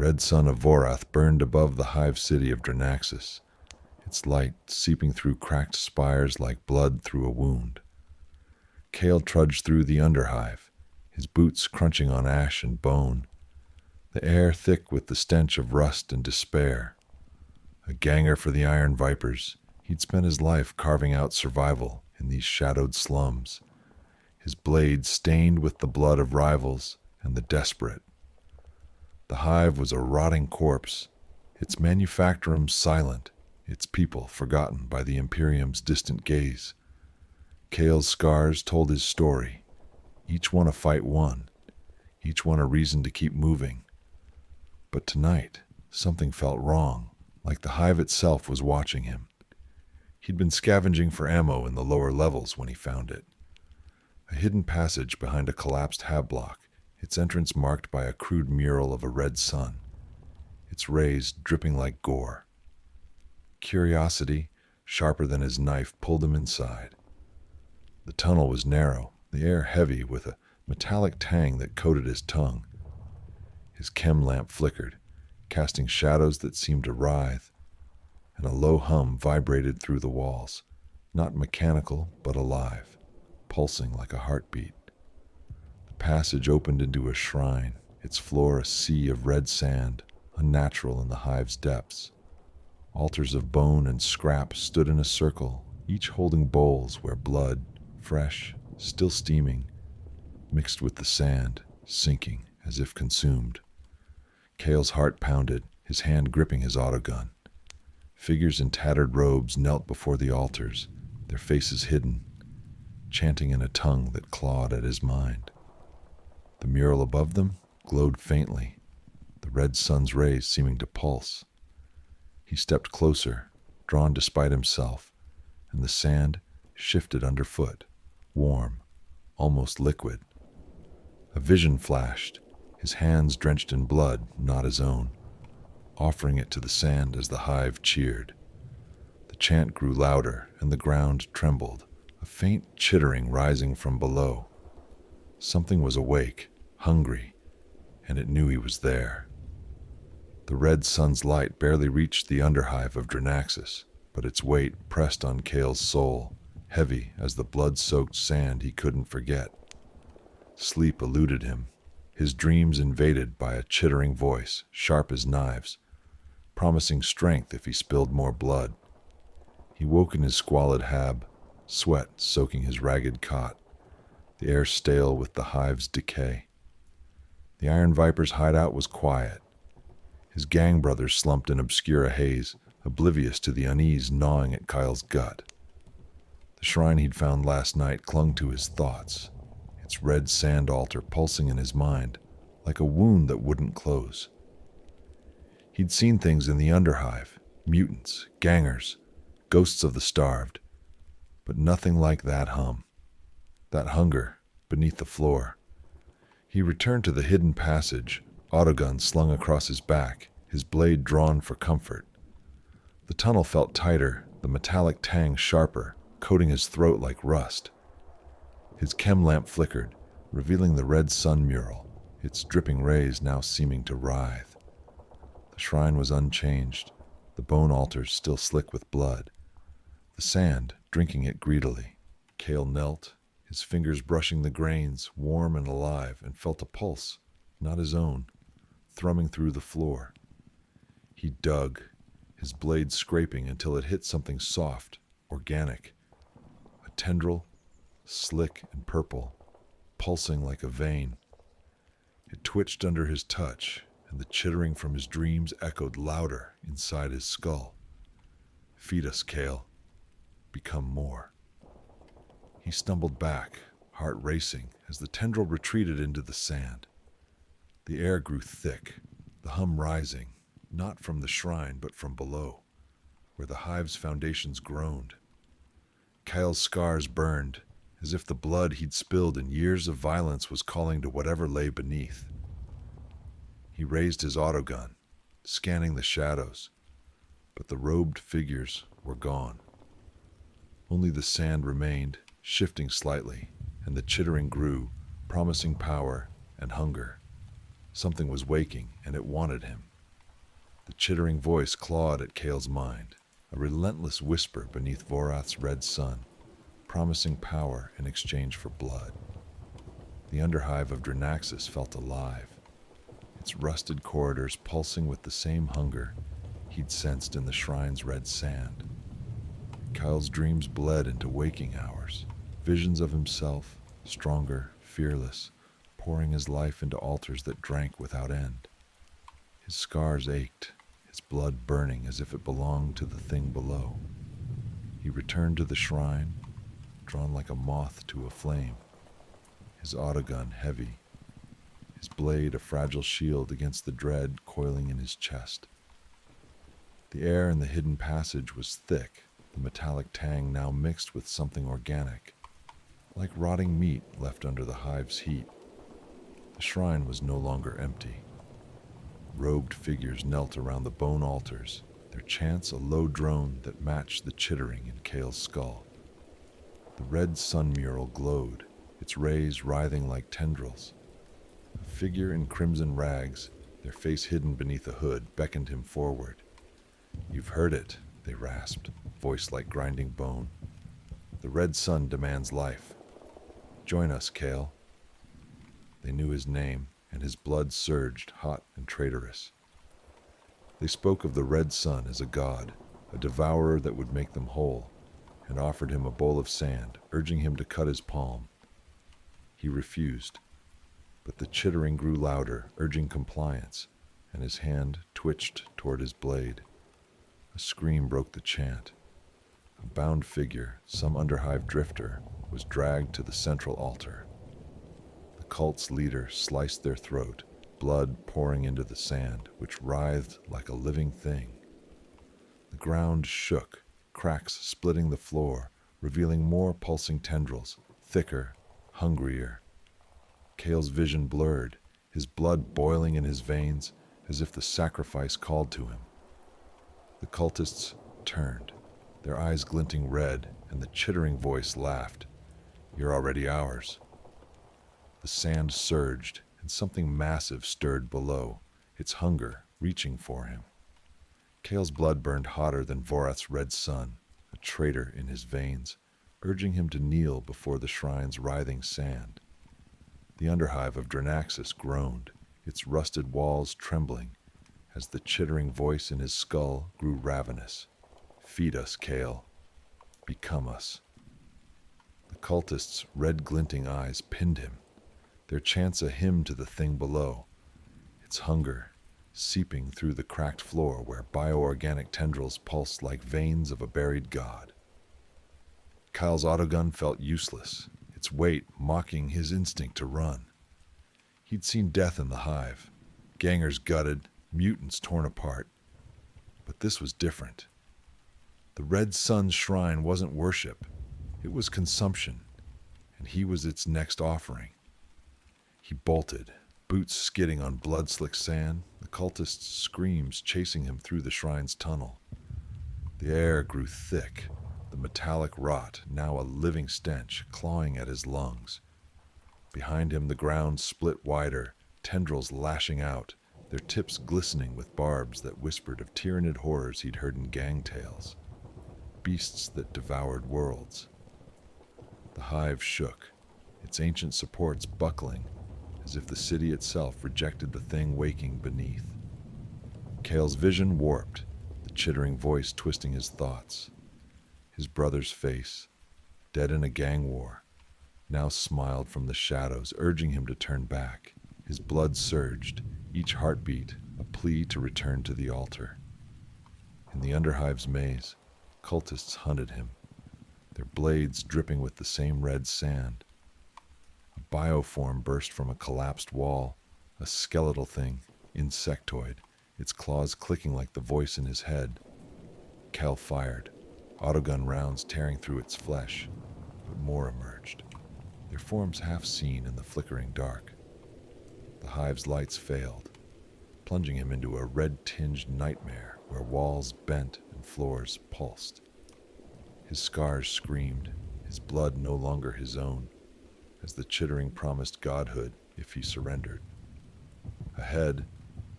red sun of Vorath burned above the hive city of Dranaxis, its light seeping through cracked spires like blood through a wound. Kale trudged through the underhive, his boots crunching on ash and bone, the air thick with the stench of rust and despair. A ganger for the Iron Vipers, he'd spent his life carving out survival in these shadowed slums, his blade stained with the blood of rivals and the desperate. The hive was a rotting corpse, its manufactorum silent, its people forgotten by the Imperium's distant gaze. Kale's scars told his story, each one a fight won, each one a reason to keep moving. But tonight, something felt wrong, like the hive itself was watching him. He'd been scavenging for ammo in the lower levels when he found it. A hidden passage behind a collapsed hab block, its entrance marked by a crude mural of a red sun, its rays dripping like gore. Curiosity, sharper than his knife, pulled him inside. The tunnel was narrow, the air heavy with a metallic tang that coated his tongue. His chem lamp flickered, casting shadows that seemed to writhe, and a low hum vibrated through the walls, not mechanical but alive, pulsing like a heartbeat. The passage opened into a shrine, its floor a sea of red sand, unnatural in the hive's depths. Altars of bone and scrap stood in a circle, each holding bowls where blood, fresh, still steaming, mixed with the sand, sinking as if consumed. Kale's heart pounded, his hand gripping his autogun. Figures in tattered robes knelt before the altars, their faces hidden, chanting in a tongue that clawed at his mind. The mural above them glowed faintly, the red sun's rays seeming to pulse. He stepped closer, drawn despite himself, and the sand shifted underfoot, warm, almost liquid. A vision flashed, his hands drenched in blood, not his own, offering it to the sand as the hive cheered. The chant grew louder, and the ground trembled, a faint chittering rising from below. Something was awake, hungry, and it knew he was there. The red sun's light barely reached the underhive of Dranaxis, but its weight pressed on Kale's soul, heavy as the blood-soaked sand he couldn't forget. Sleep eluded him, his dreams invaded by a chittering voice, sharp as knives, promising strength if he spilled more blood. He woke in his squalid hab, sweat soaking his ragged cot, the air stale with the hive's decay. The Iron Viper's hideout was quiet. His gang brothers slumped in obscure haze, oblivious to the unease gnawing at Kyle's gut. The shrine he'd found last night clung to his thoughts, its red sand altar pulsing in his mind like a wound that wouldn't close. He'd seen things in the underhive, mutants, gangers, ghosts of the starved, but nothing like that hum, that hunger beneath the floor. He returned to the hidden passage, autogun slung across his back, his blade drawn for comfort. The tunnel felt tighter, the metallic tang sharper, coating his throat like rust. His chem lamp flickered, revealing the red sun mural, its dripping rays now seeming to writhe. The shrine was unchanged, the bone altars still slick with blood, the sand drinking it greedily. Kale knelt, his fingers brushing the grains, warm and alive, and felt a pulse, not his own, thrumming through the floor. He dug, his blade scraping until it hit something soft, organic, a tendril, slick and purple, pulsing like a vein. It twitched under his touch, and the chittering from his dreams echoed louder inside his skull. Feed us, Kale. Become more. He stumbled back, heart racing, as the tendril retreated into the sand. The air grew thick, the hum rising, not from the shrine but from below, where the hive's foundations groaned. Kyle's scars burned, as if the blood he'd spilled in years of violence was calling to whatever lay beneath. He raised his autogun, scanning the shadows, but the robed figures were gone. Only the sand remained, shifting slightly, and the chittering grew, promising power and hunger. Something was waking, and it wanted him. The chittering voice clawed at Kale's mind, a relentless whisper beneath Vorath's red sun, promising power in exchange for blood. The underhive of Dranaxis felt alive, its rusted corridors pulsing with the same hunger he'd sensed in the shrine's red sand. Kyle's dreams bled into waking hours, visions of himself, stronger, fearless, pouring his life into altars that drank without end. His scars ached, his blood burning as if it belonged to the thing below. He returned to the shrine, drawn like a moth to a flame, his autogun heavy, his blade a fragile shield against the dread coiling in his chest. The air in the hidden passage was thick, the metallic tang now mixed with something organic, like rotting meat left under the hive's heat. The shrine was no longer empty. Robed figures knelt around the bone altars, their chants a low drone that matched the chittering in Kale's skull. The red sun mural glowed, its rays writhing like tendrils. A figure in crimson rags, their face hidden beneath a hood, beckoned him forward. "You've heard it," they rasped, voice like grinding bone. "The red sun demands life. Join us, Kale." They knew his name, and his blood surged, hot and traitorous. They spoke of the red sun as a god, a devourer that would make them whole, and offered him a bowl of sand, urging him to cut his palm. He refused, but the chittering grew louder, urging compliance, and his hand twitched toward his blade. A scream broke the chant. A bound figure, some underhive drifter, was dragged to the central altar. The cult's leader sliced their throat, blood pouring into the sand, which writhed like a living thing. The ground shook, cracks splitting the floor, revealing more pulsing tendrils, thicker, hungrier. Kale's vision blurred, his blood boiling in his veins, as if the sacrifice called to him. The cultists turned, their eyes glinting red, and the chittering voice laughed. "You're already ours." The sand surged, and something massive stirred below, its hunger reaching for him. Kale's blood burned hotter than Vorath's red sun, a traitor in his veins, urging him to kneel before the shrine's writhing sand. The underhive of Dranaxis groaned, its rusted walls trembling, as the chittering voice in his skull grew ravenous. "Feed us, Kale. Become us." The cultists' red glinting eyes pinned him, their chants a hymn to the thing below, its hunger seeping through the cracked floor where bioorganic tendrils pulsed like veins of a buried god. Kyle's autogun felt useless, its weight mocking his instinct to run. He'd seen death in the hive, gangers gutted, mutants torn apart. But this was different. The Red Sun's shrine wasn't worship, it was consumption, and he was its next offering. He bolted, boots skidding on blood-slick sand, the cultist's screams chasing him through the shrine's tunnel. The air grew thick, the metallic rot now a living stench clawing at his lungs. Behind him the ground split wider, tendrils lashing out, their tips glistening with barbs that whispered of tyrannid horrors he'd heard in gang tales. Beasts that devoured worlds. The hive shook, its ancient supports buckling, as if the city itself rejected the thing waking beneath. Kale's vision warped, the chittering voice twisting his thoughts. His brother's face, dead in a gang war, now smiled from the shadows, urging him to turn back. His blood surged, each heartbeat a plea to return to the altar. In the underhive's maze, cultists hunted him, their blades dripping with the same red sand. A bioform burst from a collapsed wall, a skeletal thing, insectoid, its claws clicking like the voice in his head. Cal fired, autogun rounds tearing through its flesh, but more emerged, their forms half seen in the flickering dark. The hive's lights failed, plunging him into a red-tinged nightmare where walls bent and floors pulsed. His scars screamed, his blood no longer his own, as the chittering promised godhood if he surrendered. Ahead,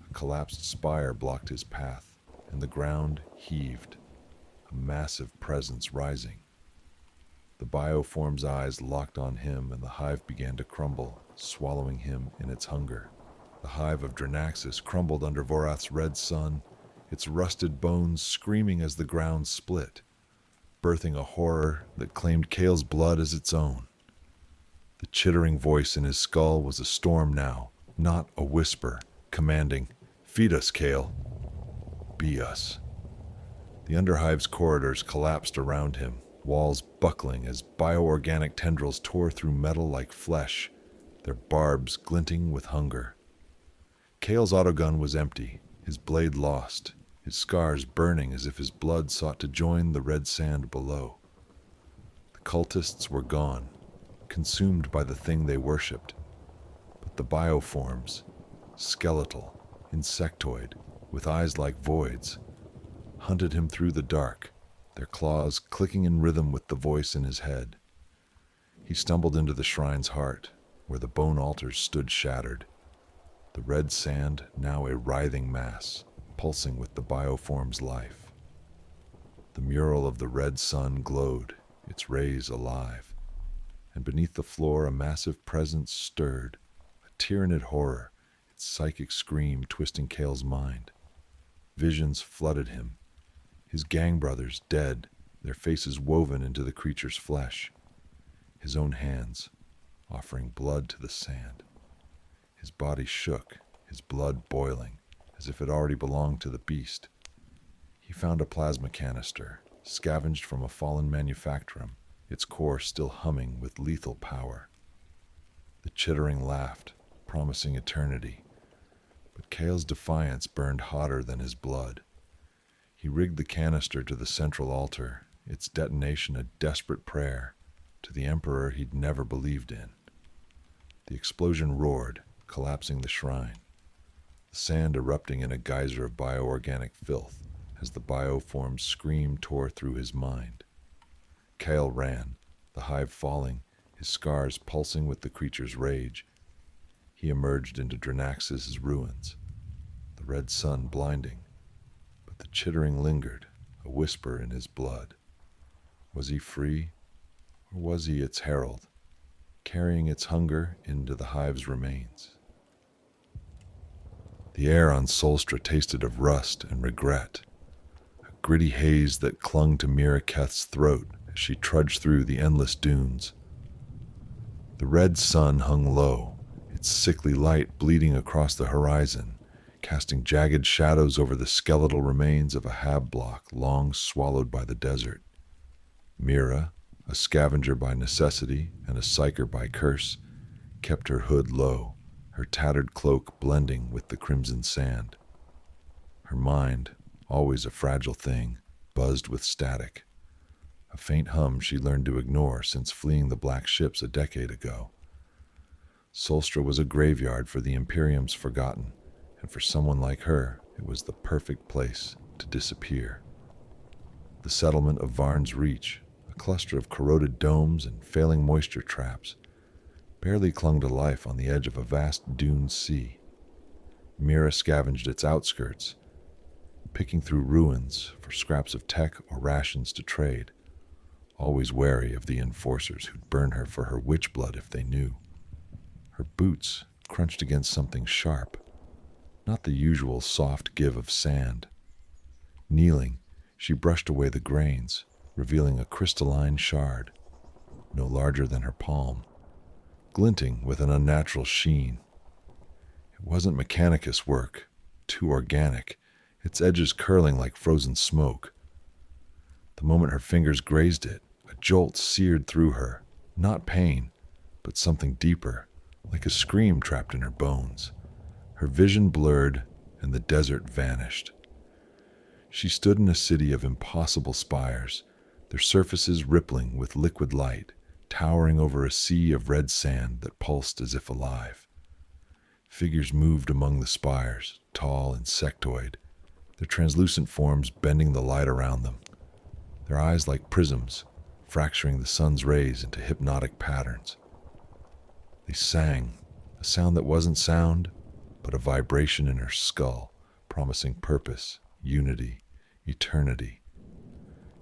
a collapsed spire blocked his path, and the ground heaved, a massive presence rising. The bioform's eyes locked on him, and the hive began to crumble, swallowing him in its hunger. The hive of Dranaxis crumbled under Vorath's red sun, its rusted bones screaming as the ground split, birthing a horror that claimed Kale's blood as its own. The chittering voice in his skull was a storm now, not a whisper, commanding, "Feed us, Kale. Be us." The Underhive's corridors collapsed around him, walls buckling as bioorganic tendrils tore through metal like flesh, their barbs glinting with hunger. Kale's autogun was empty, his blade lost, his scars burning as if his blood sought to join the red sand below. The cultists were gone, consumed by the thing they worshipped, but the bioforms, skeletal, insectoid, with eyes like voids, hunted him through the dark, their claws clicking in rhythm with the voice in his head. He stumbled into the shrine's heart, where the bone altars stood shattered, the red sand now a writhing mass, pulsing with the bioform's life. The mural of the red sun glowed, its rays alive, and beneath the floor a massive presence stirred, a tyrannid horror, its psychic scream twisting Kale's mind. Visions flooded him, his gang brothers dead, their faces woven into the creature's flesh, his own hands offering blood to the sand. His body shook, his blood boiling, as if it already belonged to the beast. He found a plasma canister, scavenged from a fallen manufactorum, its core still humming with lethal power. The chittering laughed, promising eternity, but Kale's defiance burned hotter than his blood. He rigged the canister to the central altar, its detonation a desperate prayer to the Emperor he'd never believed in. The explosion roared, collapsing the shrine, the sand erupting in a geyser of bioorganic filth as the bioform scream tore through his mind. Kale ran, the hive falling, his scars pulsing with the creature's rage. He emerged into Dranaxis' ruins, the red sun blinding, but the chittering lingered, a whisper in his blood. Was he free, or was he its herald, carrying its hunger into the hive's remains? The air on Solstra tasted of rust and regret, a gritty haze that clung to Mira Keth's throat as she trudged through the endless dunes. The red sun hung low, its sickly light bleeding across the horizon, casting jagged shadows over the skeletal remains of a hab block long swallowed by the desert. Mira, a scavenger by necessity and a psyker by curse, kept her hood low, her tattered cloak blending with the crimson sand. Her mind, always a fragile thing, buzzed with static, a faint hum she learned to ignore since fleeing the black ships a decade ago. Solstra was a graveyard for the Imperium's forgotten, and for someone like her, it was the perfect place to disappear. The settlement of Varn's Reach, a cluster of corroded domes and failing moisture traps, barely clung to life on the edge of a vast dune sea. Mira scavenged its outskirts, picking through ruins for scraps of tech or rations to trade, always wary of the enforcers who'd burn her for her witch blood if they knew. Her boots crunched against something sharp, not the usual soft give of sand. Kneeling, she brushed away the grains, revealing a crystalline shard, no larger than her palm, glinting with an unnatural sheen. It wasn't Mechanicus work, too organic, its edges curling like frozen smoke. The moment her fingers grazed it, a jolt seared through her, not pain, but something deeper, like a scream trapped in her bones. Her vision blurred, and the desert vanished. She stood in a city of impossible spires, their surfaces rippling with liquid light, towering over a sea of red sand that pulsed as if alive. Figures moved among the spires, tall insectoid, their translucent forms bending the light around them, their eyes like prisms, fracturing the sun's rays into hypnotic patterns. They sang, a sound that wasn't sound, but a vibration in her skull, promising purpose, unity, eternity.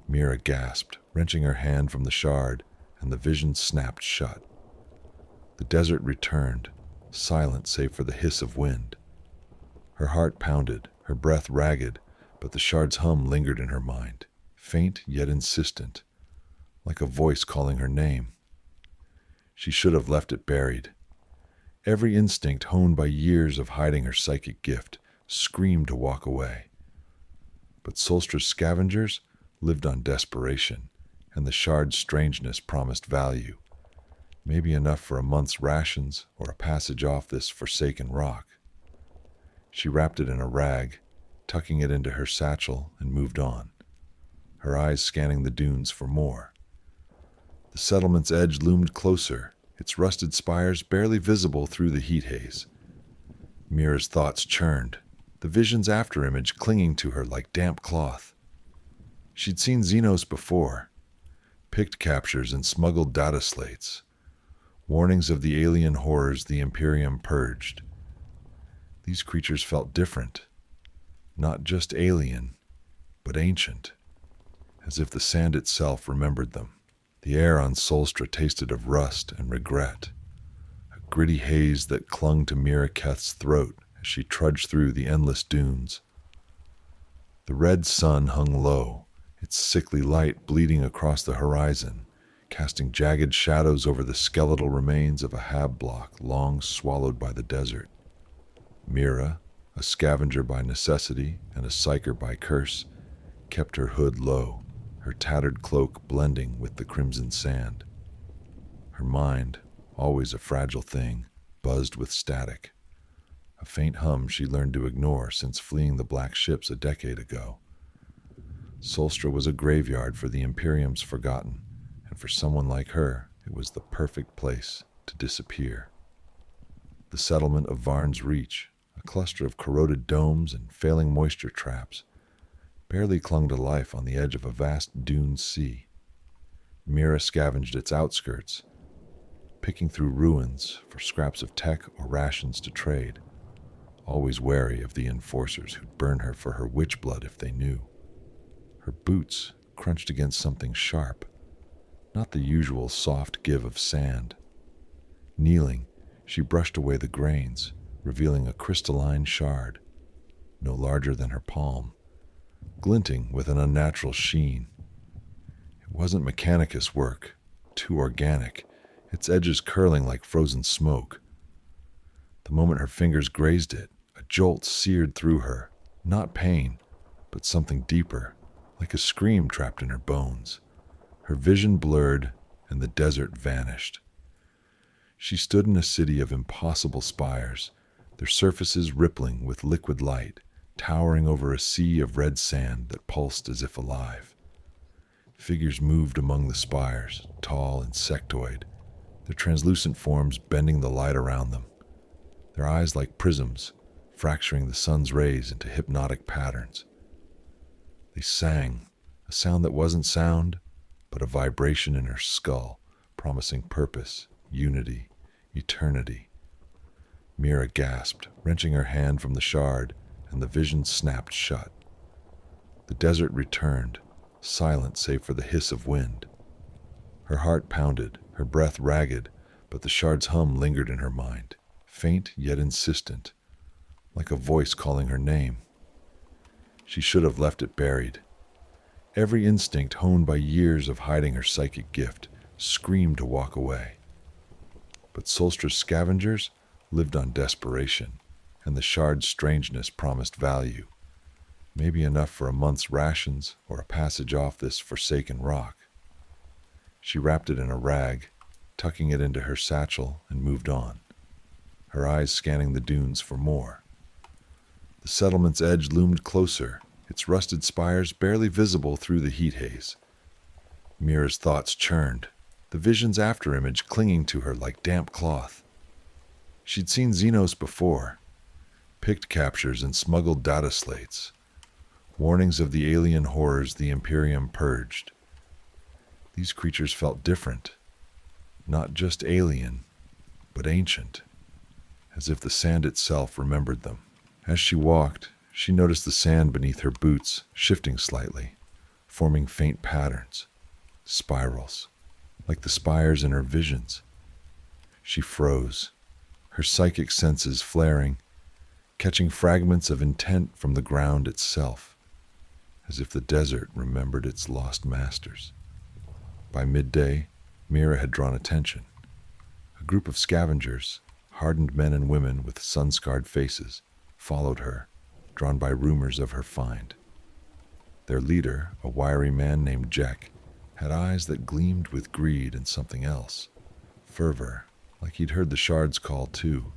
Mira gasped, wrenching her hand from the shard, and the vision snapped shut. The desert returned, silent save for the hiss of wind. Her heart pounded, her breath ragged, but the shard's hum lingered in her mind, faint yet insistent, like a voice calling her name. She should have left it buried. Every instinct honed by years of hiding her psychic gift screamed to walk away. But Solstra's scavengers lived on desperation, and the shard's strangeness promised value, maybe enough for a month's rations or a passage off this forsaken rock. She wrapped it in a rag, tucking it into her satchel, and moved on, her eyes scanning the dunes for more. The settlement's edge loomed closer, its rusted spires barely visible through the heat haze. Mira's thoughts churned, the vision's afterimage clinging to her like damp cloth. She'd seen Xenos before, picked captures and smuggled data slates, warnings of the alien horrors the Imperium purged. These creatures felt different, not just alien, but ancient, as if the sand itself remembered them. The air on Solstra tasted of rust and regret, a gritty haze that clung to Mira Keth's throat as she trudged through the endless dunes. The red sun hung low, its sickly light bleeding across the horizon, casting jagged shadows over the skeletal remains of a hab block long swallowed by the desert. Mira, a scavenger by necessity and a psyker by curse, kept her hood low, her tattered cloak blending with the crimson sand. Her mind, always a fragile thing, buzzed with static, a faint hum she learned to ignore since fleeing the black ships a decade ago. Solstra was a graveyard for the Imperium's forgotten, and for someone like her, it was the perfect place to disappear. The settlement of Varn's Reach, a cluster of corroded domes and failing moisture traps, barely clung to life on the edge of a vast dune sea. Mira scavenged its outskirts, picking through ruins for scraps of tech or rations to trade, always wary of the enforcers who'd burn her for her witch blood if they knew. Her boots crunched against something sharp, not the usual soft give of sand. Kneeling, she brushed away the grains, revealing a crystalline shard, no larger than her palm, glinting with an unnatural sheen. It wasn't Mechanicus work, too organic, its edges curling like frozen smoke. The moment her fingers grazed it, a jolt seared through her, not pain, but something deeper, like a scream trapped in her bones. Her vision blurred, and the desert vanished. She stood in a city of impossible spires, their surfaces rippling with liquid light, towering over a sea of red sand that pulsed as if alive. Figures moved among the spires, tall insectoid, their translucent forms bending the light around them, their eyes like prisms, fracturing the sun's rays into hypnotic patterns. They sang, a sound that wasn't sound, but a vibration in her skull, promising purpose, unity, eternity. Mira gasped, wrenching her hand from the shard, and the vision snapped shut. The desert returned, silent save for the hiss of wind. Her heart pounded, her breath ragged, but the shard's hum lingered in her mind, faint yet insistent, like a voice calling her name. She should have left it buried. Every instinct honed by years of hiding her psychic gift screamed to walk away. But Solstra's scavengers lived on desperation, and the shard's strangeness promised value, maybe enough for a month's rations or a passage off this forsaken rock. She wrapped it in a rag, tucking it into her satchel, and moved on, her eyes scanning the dunes for more. The settlement's edge loomed closer, its rusted spires barely visible through the heat haze. Mira's thoughts churned, the vision's afterimage clinging to her like damp cloth. She'd seen Xenos before, picked captures and smuggled data slates, warnings of the alien horrors the Imperium purged. These creatures felt different, not just alien, but ancient. as if the sand itself remembered them. As she walked, she noticed the sand beneath her boots shifting slightly, forming faint patterns, spirals, like the spires in her visions. She froze, her psychic senses flaring, catching fragments of intent from the ground itself, as if the desert remembered its lost masters. By midday, Mira had drawn attention. A group of scavengers, hardened men and women with sun-scarred faces, followed her, drawn by rumors of her find. Their leader, a wiry man named Jack, had eyes that gleamed with greed and something else. Fervor, like he'd heard the shards call too.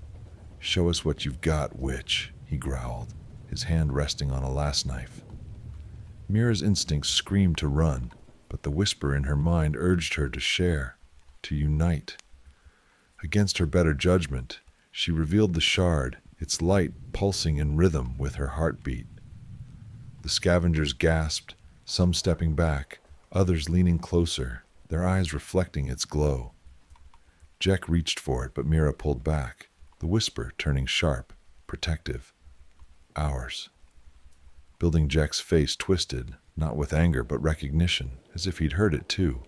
"Show us what you've got, witch," he growled, his hand resting on a lace knife. Mira's instincts screamed to run, but the whisper in her mind urged her to share, to unite. Against her better judgment, she revealed the shard, its light pulsing in rhythm with her heartbeat. The scavengers gasped, some stepping back, others leaning closer, their eyes reflecting its glow. Jack reached for it, but Mira pulled back, the whisper turning sharp, protective. "Ours." Building Jack's face twisted, not with anger but recognition, as if he'd heard it too.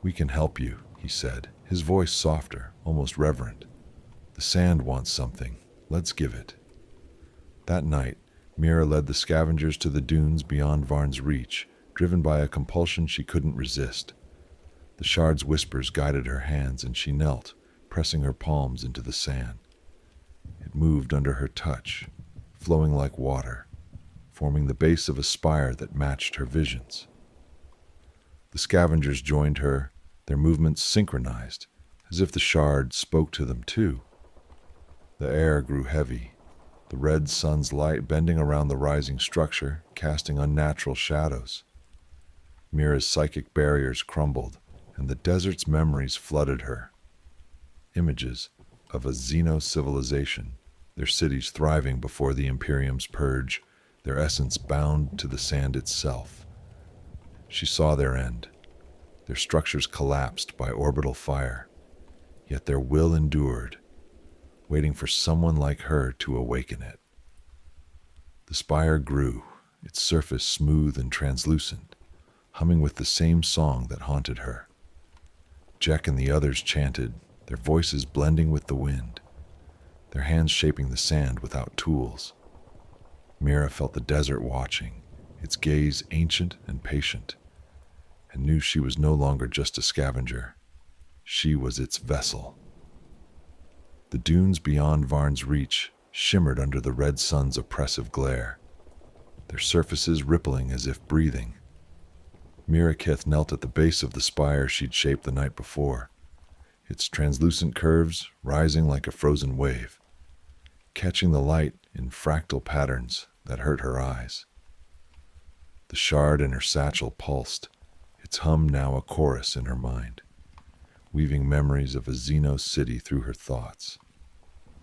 "We can help you," he said, his voice softer, almost reverent. "The sand wants something. Let's give it." That night, Mira led the scavengers to the dunes beyond Varn's reach, driven by a compulsion she couldn't resist. The shard's whispers guided her hands, and she knelt, pressing her palms into the sand. It moved under her touch, flowing like water, forming the base of a spire that matched her visions. The scavengers joined her, their movements synchronized, as if the shard spoke to them too. The air grew heavy, the red sun's light bending around the rising structure, casting unnatural shadows. Mira's psychic barriers crumbled, and the desert's memories flooded her. Images of a Xenos civilization, their cities thriving before the Imperium's purge, their essence bound to the sand itself. She saw their end. Their structures collapsed by orbital fire, yet their will endured, waiting for someone like her to awaken it. The spire grew, its surface smooth and translucent, humming with the same song that haunted her. Jack and the others chanted, their voices blending with the wind, their hands shaping the sand without tools. Mira felt the desert watching, its gaze ancient and patient, and knew she was no longer just a scavenger. She was its vessel. The dunes beyond Varn's reach shimmered under the red sun's oppressive glare, their surfaces rippling as if breathing. Mira Kith knelt at the base of the spire she'd shaped the night before, its translucent curves rising like a frozen wave, catching the light in fractal patterns that hurt her eyes. The shard in her satchel pulsed, its hum now a chorus in her mind, weaving memories of a Xenos city through her thoughts.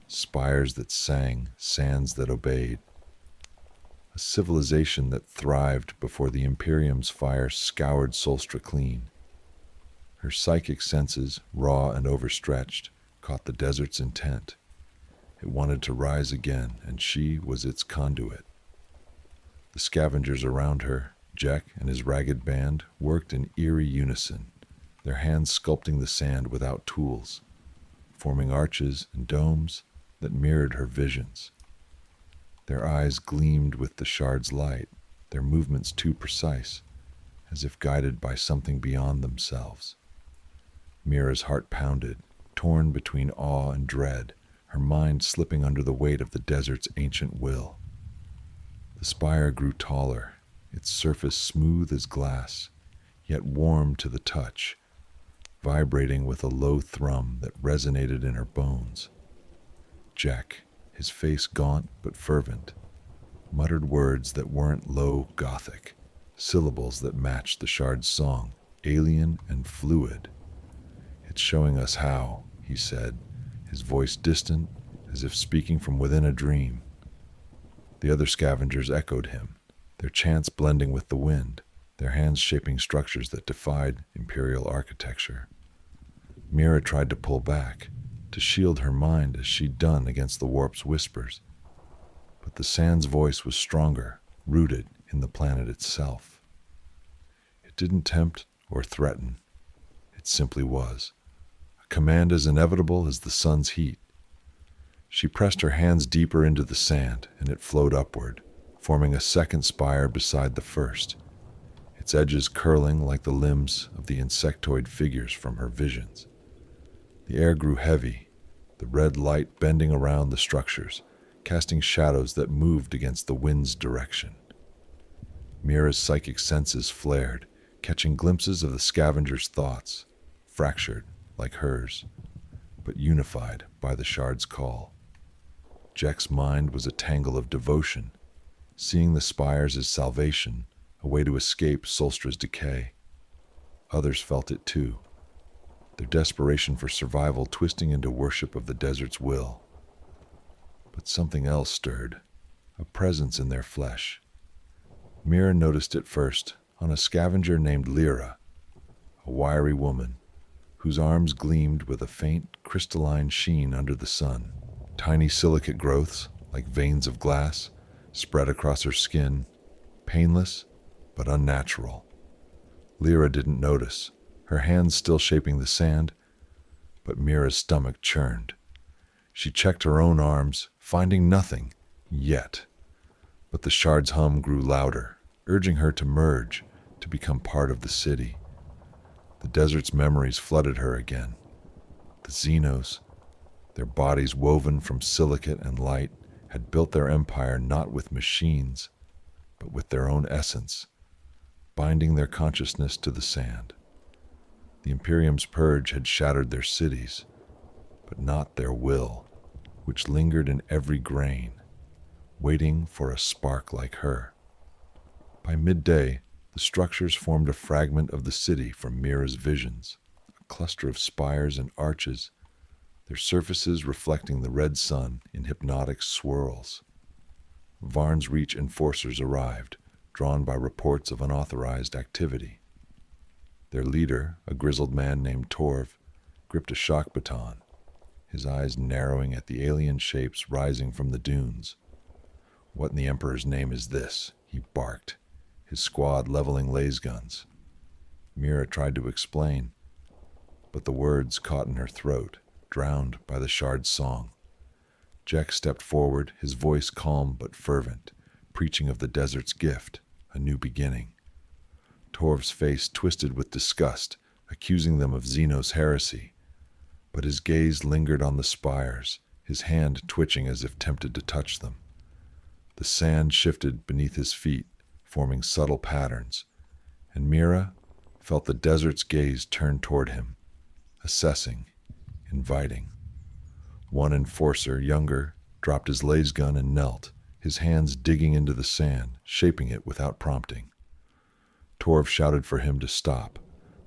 Spires that sang, sands that obeyed. A civilization that thrived before the Imperium's fire scoured Solstra clean. Her psychic senses, raw and overstretched, caught the desert's intent. It wanted to rise again, and she was its conduit. The scavengers around her, Jack and his ragged band, worked in eerie unison, their hands sculpting the sand without tools, forming arches and domes that mirrored her visions. Their eyes gleamed with the shard's light, their movements too precise, as if guided by something beyond themselves. Mira's heart pounded, torn between awe and dread, her mind slipping under the weight of the desert's ancient will. The spire grew taller, its surface smooth as glass, yet warm to the touch, vibrating with a low thrum that resonated in her bones. Jack, his face gaunt but fervent, muttered words that weren't low Gothic, syllables that matched the shard's song, alien and fluid. "It's showing us how," he said, his voice distant, as if speaking from within a dream. The other scavengers echoed him, their chants blending with the wind, their hands shaping structures that defied Imperial architecture. Mira tried to pull back, to shield her mind as she'd done against the warp's whispers. But the sand's voice was stronger, rooted in the planet itself. It didn't tempt or threaten. It simply was. A command as inevitable as the sun's heat. She pressed her hands deeper into the sand, and it flowed upward, forming a second spire beside the first, its edges curling like the limbs of the insectoid figures from her visions. The air grew heavy, the red light bending around the structures, casting shadows that moved against the wind's direction. Mira's psychic senses flared, catching glimpses of the scavenger's thoughts, fractured like hers, but unified by the shard's call. Jek's mind was a tangle of devotion, seeing the spires as salvation, a way to escape Solstra's decay. Others felt it too, their desperation for survival twisting into worship of the desert's will. But something else stirred, a presence in their flesh. Mira noticed it first on a scavenger named Lyra, a wiry woman whose arms gleamed with a faint crystalline sheen under the sun. Tiny silicate growths, like veins of glass, spread across her skin, painless but unnatural. Lyra didn't notice, her hands still shaping the sand, but Mira's stomach churned. She checked her own arms, finding nothing, yet. But the shard's hum grew louder, urging her to merge, to become part of the city. The desert's memories flooded her again. The Xenos, their bodies woven from silicate and light, had built their empire not with machines, but with their own essence, binding their consciousness to the sand. The Imperium's purge had shattered their cities, but not their will, which lingered in every grain, waiting for a spark like her. By midday, the structures formed a fragment of the city from Mira's visions, a cluster of spires and arches, their surfaces reflecting the red sun in hypnotic swirls. Varn's Reach enforcers arrived, drawn by reports of unauthorized activity. Their leader, a grizzled man named Torv, gripped a shock baton, his eyes narrowing at the alien shapes rising from the dunes. "What in the Emperor's name is this?" he barked, his squad leveling laser guns. Mira tried to explain, but the words caught in her throat, drowned by the shard's song. Jek stepped forward, his voice calm but fervent, preaching of the desert's gift, a new beginning. Torv's face twisted with disgust, accusing them of Xenos heresy, but his gaze lingered on the spires, his hand twitching as if tempted to touch them. The sand shifted beneath his feet, forming subtle patterns, and Mira felt the desert's gaze turn toward him, assessing, inviting. One enforcer, younger, dropped his laser gun and knelt, his hands digging into the sand, shaping it without prompting. Torv shouted for him to stop,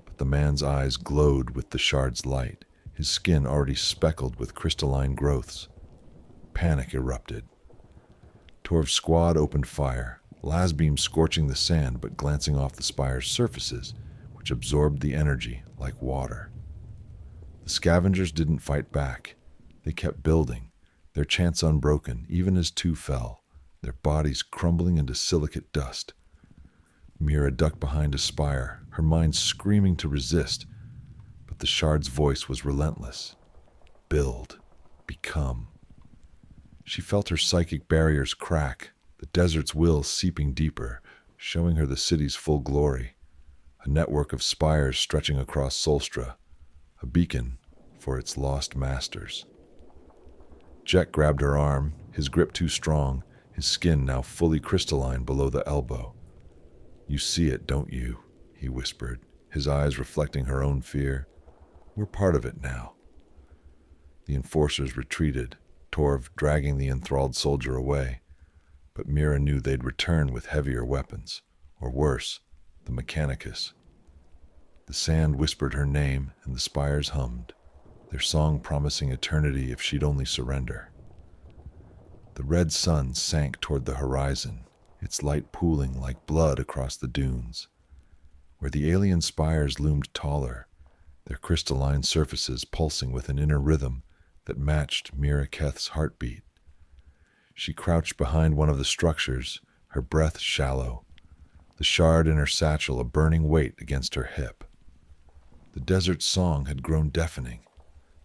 but the man's eyes glowed with the shard's light, his skin already speckled with crystalline growths. Panic erupted. Torv's squad opened fire, las beams scorching the sand but glancing off the spire's surfaces, which absorbed the energy like water. The scavengers didn't fight back. They kept building, their chants unbroken, even as two fell, their bodies crumbling into silicate dust. Mira ducked behind a spire, her mind screaming to resist, but the shard's voice was relentless. Build. Become. She felt her psychic barriers crack, the desert's will seeping deeper, showing her the city's full glory, a network of spires stretching across Solstra, a beacon for its lost masters. Jek grabbed her arm, his grip too strong, his skin now fully crystalline below the elbow. "You see it, don't you?" he whispered, his eyes reflecting her own fear. "We're part of it now." The enforcers retreated, Torv dragging the enthralled soldier away, but Mira knew they'd return with heavier weapons, or worse, the Mechanicus. The sand whispered her name and the spires hummed, their song promising eternity if she'd only surrender. The red sun sank toward the horizon, its light pooling like blood across the dunes. Where the alien spires loomed taller, their crystalline surfaces pulsing with an inner rhythm, that matched Mira Keth's heartbeat. She crouched behind one of the structures, her breath shallow, the shard in her satchel a burning weight against her hip. The desert's song had grown deafening,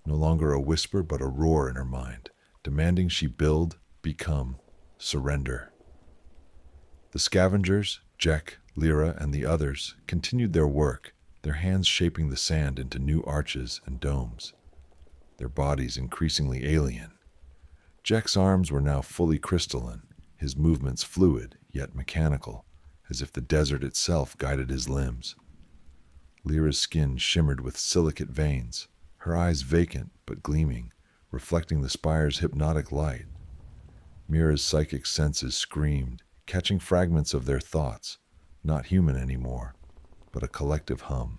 no longer a whisper but a roar in her mind, demanding she build, become, surrender. The scavengers, Jack, Lyra, and the others, continued their work, their hands shaping the sand into new arches and domes, their bodies increasingly alien. Jack's arms were now fully crystalline, his movements fluid yet mechanical, as if the desert itself guided his limbs. Lyra's skin shimmered with silicate veins, her eyes vacant but gleaming, reflecting the spire's hypnotic light. Mira's psychic senses screamed, catching fragments of their thoughts, not human anymore, but a collective hum,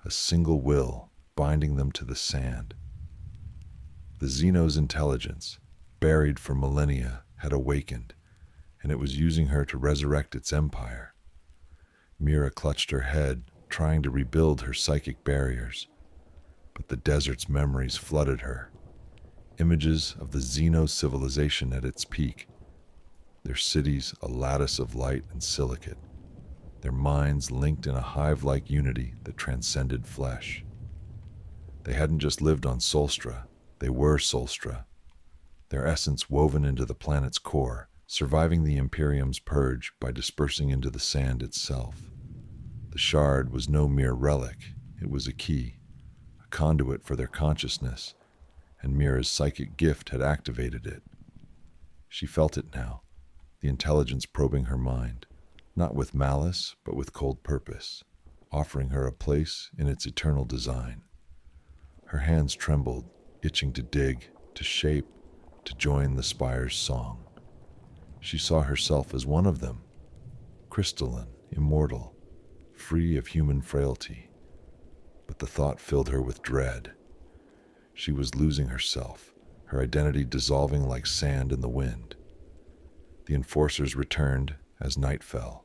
a single will binding them to the sand. The Xenos' intelligence, buried for millennia, had awakened, and it was using her to resurrect its empire. Mira clutched her head, trying to rebuild her psychic barriers, but the desert's memories flooded her. Images of the Xenos civilization at its peak, their cities a lattice of light and silicate, their minds linked in a hive-like unity that transcended flesh. They hadn't just lived on Solstra, they were Solstra, their essence woven into the planet's core, surviving the Imperium's purge by dispersing into the sand itself. The shard was no mere relic, it was a key, a conduit for their consciousness, and Mira's psychic gift had activated it. She felt it now, the intelligence probing her mind, not with malice, but with cold purpose, offering her a place in its eternal design. Her hands trembled, itching to dig, to shape, to join the spire's song. She saw herself as one of them, crystalline, immortal, free of human frailty. But the thought filled her with dread. She was losing herself, her identity dissolving like sand in the wind. The enforcers returned as night fell,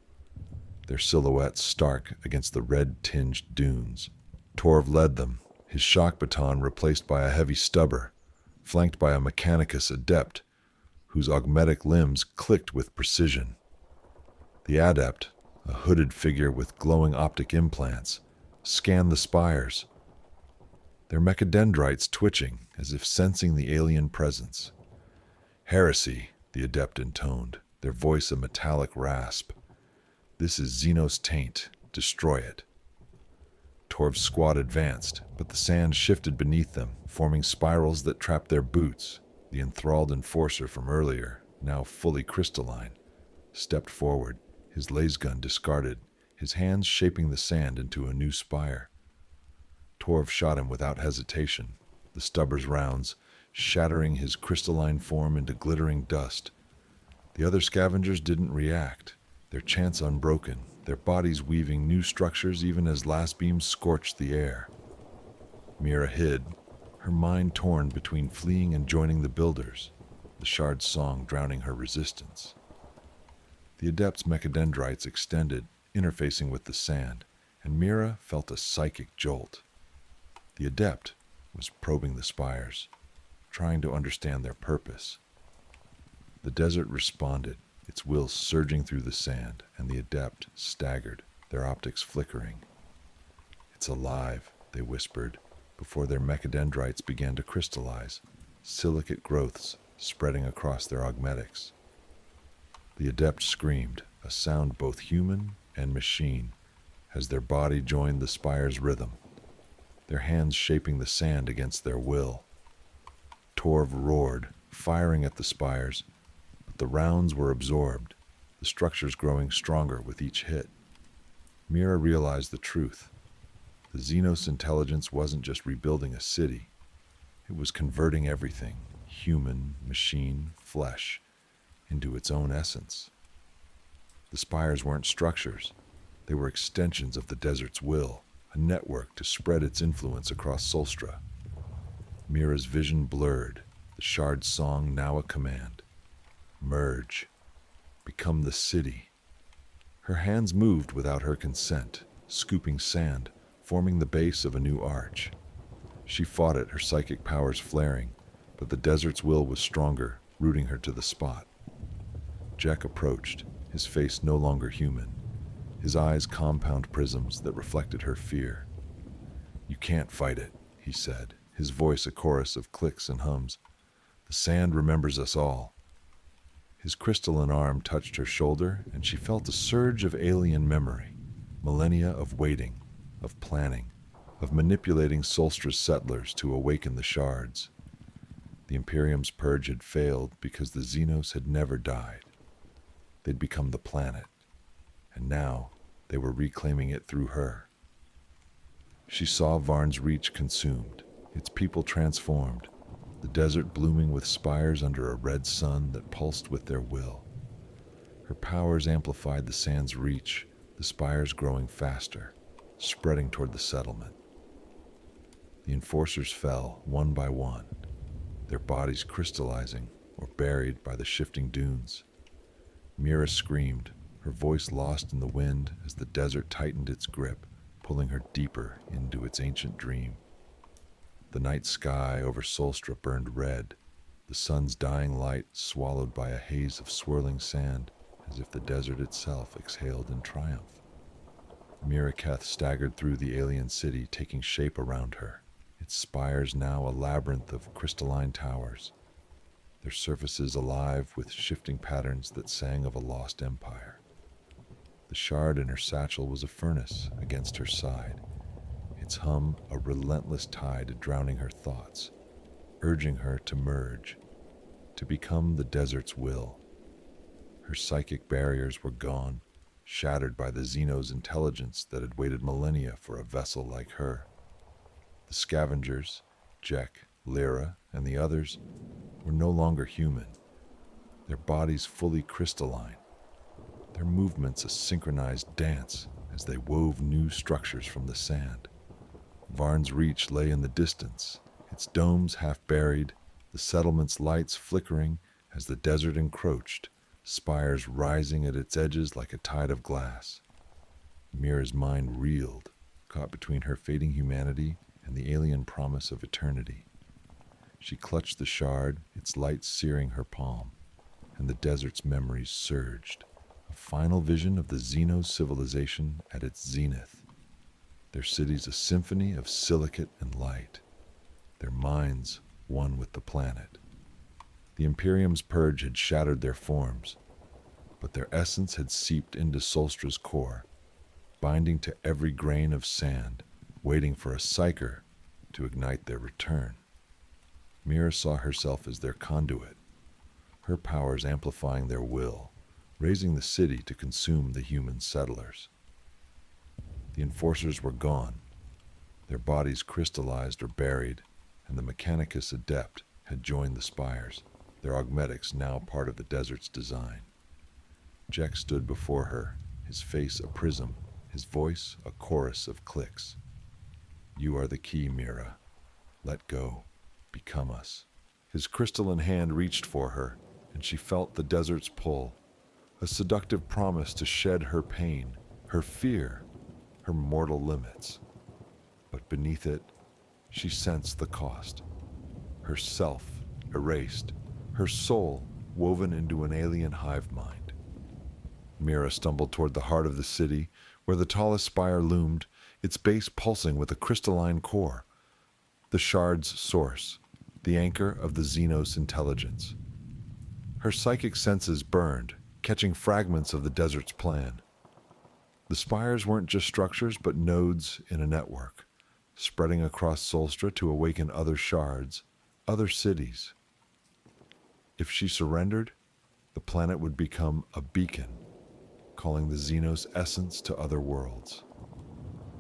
their silhouettes stark against the red-tinged dunes. Torv led them, his shock baton replaced by a heavy stubber, flanked by a mechanicus adept whose augmetic limbs clicked with precision. The adept, a hooded figure with glowing optic implants, scanned the spires, their mechadendrites twitching as if sensing the alien presence. "Heresy," the adept intoned, their voice a metallic rasp. "This is Xenos taint. Destroy it." Torv's squad advanced, but the sand shifted beneath them, forming spirals that trapped their boots. The enthralled enforcer from earlier, now fully crystalline, stepped forward, his lasgun discarded, his hands shaping the sand into a new spire. Torv shot him without hesitation, the stubber's rounds shattering his crystalline form into glittering dust. The other scavengers didn't react, their chants unbroken, their bodies weaving new structures even as last beams scorched the air. Mira hid, her mind torn between fleeing and joining the builders, the shard's song drowning her resistance. The adept's mechadendrites extended, interfacing with the sand, and Mira felt a psychic jolt. The adept was probing the spires, trying to understand their purpose. The desert responded, its will surging through the sand, and the adept staggered, their optics flickering. "It's alive," they whispered, before their mechadendrites began to crystallize, silicate growths spreading across their augmetics. The adept screamed, a sound both human and machine, as their body joined the spire's rhythm, their hands shaping the sand against their will. Torv roared, firing at the spires, but the rounds were absorbed, the structures growing stronger with each hit. Mira realized the truth. The Xenos intelligence wasn't just rebuilding a city. It was converting everything, human, machine, flesh, into its own essence. The spires weren't structures. They were extensions of the desert's will, a network to spread its influence across Solstra. Mira's vision blurred, the shard's song now a command. Merge. Become the city. Her hands moved without her consent, scooping sand, forming the base of a new arch. She fought it, her psychic powers flaring, But the desert's will was stronger, rooting her to the spot. Jack approached, his face no longer human, his eyes compound prisms that reflected her fear. "You can't fight it," he said, his voice a chorus of clicks and hums. "The sand remembers us all." His crystalline arm touched her shoulder, and she felt a surge of alien memory, millennia of waiting, of planning, of manipulating Solstra's settlers to awaken the shards. The Imperium's purge had failed because the Xenos had never died. They'd become the planet, and now they were reclaiming it through her. She saw Varn's Reach consumed, its people transformed, the desert blooming with spires under a red sun that pulsed with their will. Her powers amplified the sand's reach, the spires growing faster, spreading toward the settlement. The enforcers fell, one by one, their bodies crystallizing or buried by the shifting dunes. Mira screamed, her voice lost in the wind as the desert tightened its grip, pulling her deeper into its ancient dream. The night sky over Solstra burned red, the sun's dying light swallowed by a haze of swirling sand, as if the desert itself exhaled in triumph. Miraketh staggered through the alien city, taking shape around her, its spires now a labyrinth of crystalline towers, their surfaces alive with shifting patterns that sang of a lost empire. The shard in her satchel was a furnace against her side, its hum a relentless tide drowning her thoughts, urging her to merge, to become the desert's will. Her psychic barriers were gone, shattered by the Xenos' intelligence that had waited millennia for a vessel like her. The scavengers, Jek, Lyra, and the others, were no longer human, their bodies fully crystalline, their movements a synchronized dance as they wove new structures from the sand. Varn's Reach lay in the distance, its domes half buried, the settlement's lights flickering as the desert encroached, spires rising at its edges like a tide of glass. Mira's mind reeled, caught between her fading humanity and the alien promise of eternity. She clutched the shard, its light searing her palm, and the desert's memories surged, a final vision of the Xenos civilization at its zenith. Their cities a symphony of silicate and light, their minds one with the planet. The Imperium's purge had shattered their forms, but their essence had seeped into Solstra's core, binding to every grain of sand, waiting for a psyker to ignite their return. Mira saw herself as their conduit, her powers amplifying their will, raising the city to consume the human settlers. The enforcers were gone, their bodies crystallized or buried, and the Mechanicus Adept had joined the spires, their augmetics now part of the desert's design. Jack stood before her, his face a prism, his voice a chorus of clicks. "You are the key, Mira. Let go. Become us." His crystalline hand reached for her, and she felt the desert's pull, a seductive promise to shed her pain, her fear, her mortal limits. But beneath it, she sensed the cost. Herself erased, her soul woven into an alien hive mind. Mira stumbled toward the heart of the city, where the tallest spire loomed, its base pulsing with a crystalline core, the shard's source, the anchor of the Xenos intelligence. Her psychic senses burned, catching fragments of the desert's plan. The spires weren't just structures, but nodes in a network, spreading across Solstra to awaken other shards, other cities. If she surrendered, the planet would become a beacon, calling the Xenos essence to other worlds.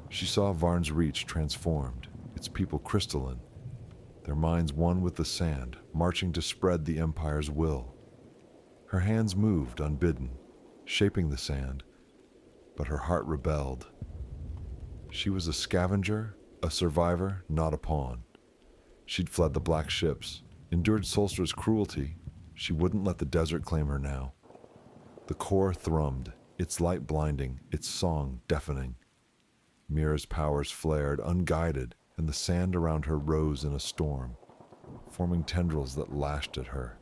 She saw Varn's Reach transformed, its people crystalline, their minds one with the sand, marching to spread the Empire's will. Her hands moved unbidden, shaping the sand, but her heart rebelled. She was a scavenger, a survivor, not a pawn. She'd fled the black ships, endured Solstra's cruelty. She wouldn't let the desert claim her now. The core thrummed, its light blinding, its song deafening. Mira's powers flared, unguided, and the sand around her rose in a storm. forming tendrils that lashed at her,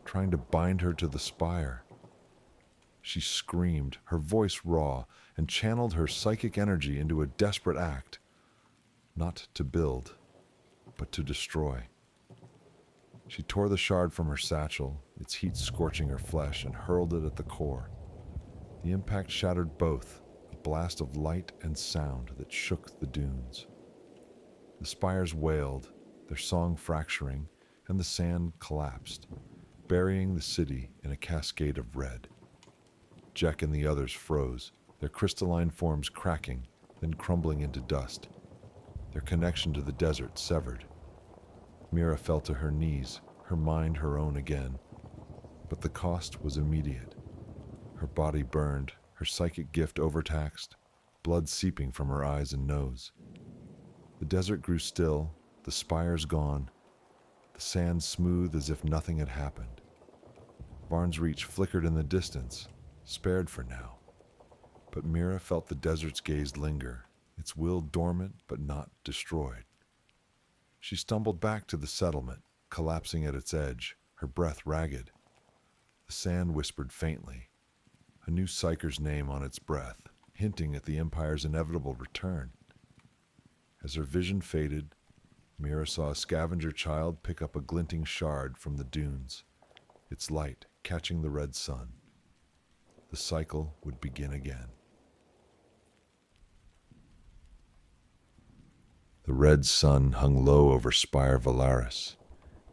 trying to bind her to the spire. She screamed, her voice raw, and channeled her psychic energy into a desperate act, not to build, but to destroy. She tore the shard from her satchel, its heat scorching her flesh, and hurled it at the core. The impact shattered both, a blast of light and sound that shook the dunes. The spires wailed, their song fracturing, and the sand collapsed, burying the city in a cascade of red. Jack and the others froze, their crystalline forms cracking, then crumbling into dust, their connection to the desert severed. Mira fell to her knees, her mind her own again. But the cost was immediate. Her body burned, her psychic gift overtaxed, blood seeping from her eyes and nose. The desert grew still, the spires gone, the sand smooth as if nothing had happened. Barnes' Reach flickered in the distance, spared for now. But Mira felt the desert's gaze linger, its will dormant but not destroyed. She stumbled back to the settlement, collapsing at its edge, her breath ragged. The sand whispered faintly, a new psyker's name on its breath, hinting at the Empire's inevitable return. As her vision faded, Mira saw a scavenger child pick up a glinting shard from the dunes, its light catching the red sun. The cycle would begin again. The red sun hung low over Spire Valaris,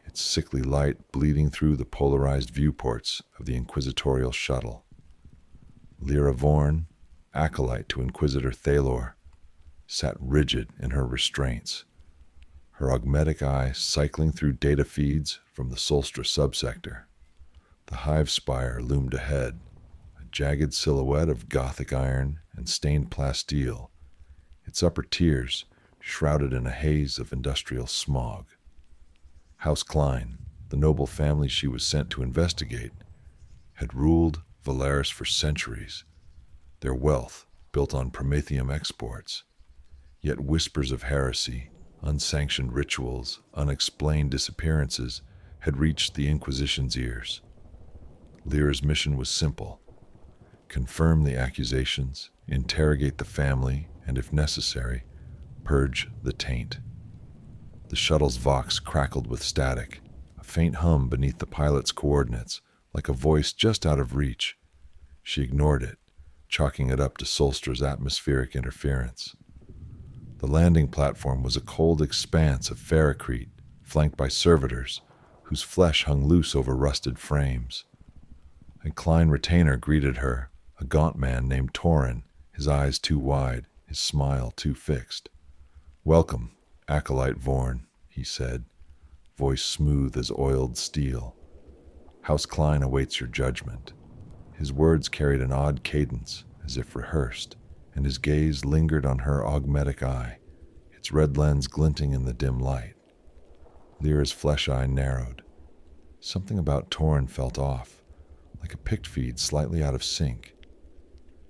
its sickly light bleeding through the polarized viewports of the inquisitorial shuttle. Lyra Vorn, acolyte to Inquisitor Thalor, sat rigid in her restraints, her augmetic eye cycling through data feeds from the Solstra subsector. The hive spire loomed ahead, a jagged silhouette of Gothic iron and stained plasteel, its upper tiers shrouded in a haze of industrial smog. House Klein, the noble family she was sent to investigate, had ruled Valaris for centuries, their wealth built on Prometheum exports. Yet whispers of heresy, unsanctioned rituals, unexplained disappearances had reached the Inquisition's ears. Lyra's mission was simple: confirm the accusations, interrogate the family, and if necessary, purge the taint. The shuttle's vox crackled with static, a faint hum beneath the pilot's coordinates, like a voice just out of reach. She ignored it, chalking it up to Solstra's atmospheric interference. The landing platform was a cold expanse of ferrocrete, flanked by servitors, whose flesh hung loose over rusted frames. A Klein retainer greeted her, a gaunt man named Torin, his eyes too wide, his smile too fixed. "Welcome, Acolyte Vorn," he said, voice smooth as oiled steel. "House Klein awaits your judgment." His words carried an odd cadence, as if rehearsed, and his gaze lingered on her augmetic eye, its red lens glinting in the dim light. Lyra's flesh eye narrowed. Something about Torin felt off, like a pict feed slightly out of sync.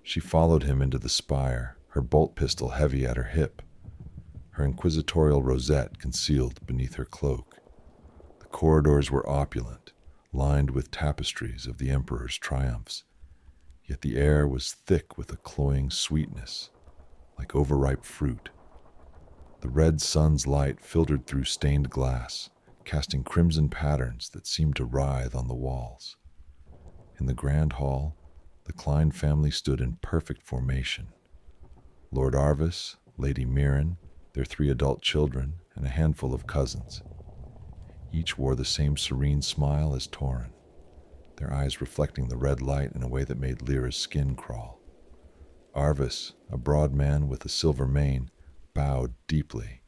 She followed him into the spire, her bolt pistol heavy at her hip, her inquisitorial rosette concealed beneath her cloak. The corridors were opulent, lined with tapestries of the Emperor's triumphs, yet the air was thick with a cloying sweetness, like overripe fruit. The red sun's light filtered through stained glass, casting crimson patterns that seemed to writhe on the walls. In the grand hall, the Klein family stood in perfect formation. Lord Arvis, Lady Mirren, their 3 adult children, and a handful of cousins. Each wore the same serene smile as Torin, their eyes reflecting the red light in a way that made Lyra's skin crawl. Arvis, a broad man with a silver mane, bowed deeply.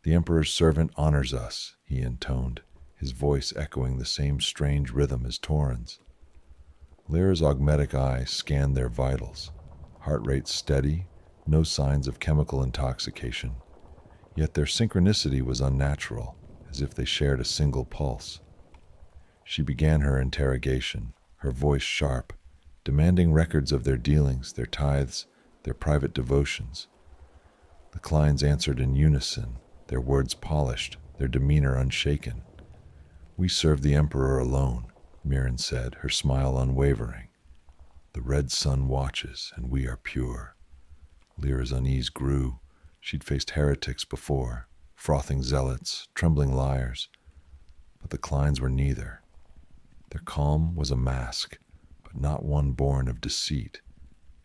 "The Emperor's servant honors us," he intoned, his voice echoing the same strange rhythm as Torin's. Lyra's augmetic eye scanned their vitals, heart rate steady, no signs of chemical intoxication, yet their synchronicity was unnatural, as if they shared a single pulse. She began her interrogation, her voice sharp, demanding records of their dealings, their tithes, their private devotions. The Kleins answered in unison, their words polished, their demeanor unshaken. "We serve the Emperor alone," Mirren said, her smile unwavering. "The red sun watches, and we are pure." Lyra's unease grew. She'd faced heretics before, frothing zealots, trembling liars. But the Kleins were neither. Their calm was a mask, but not one born of deceit.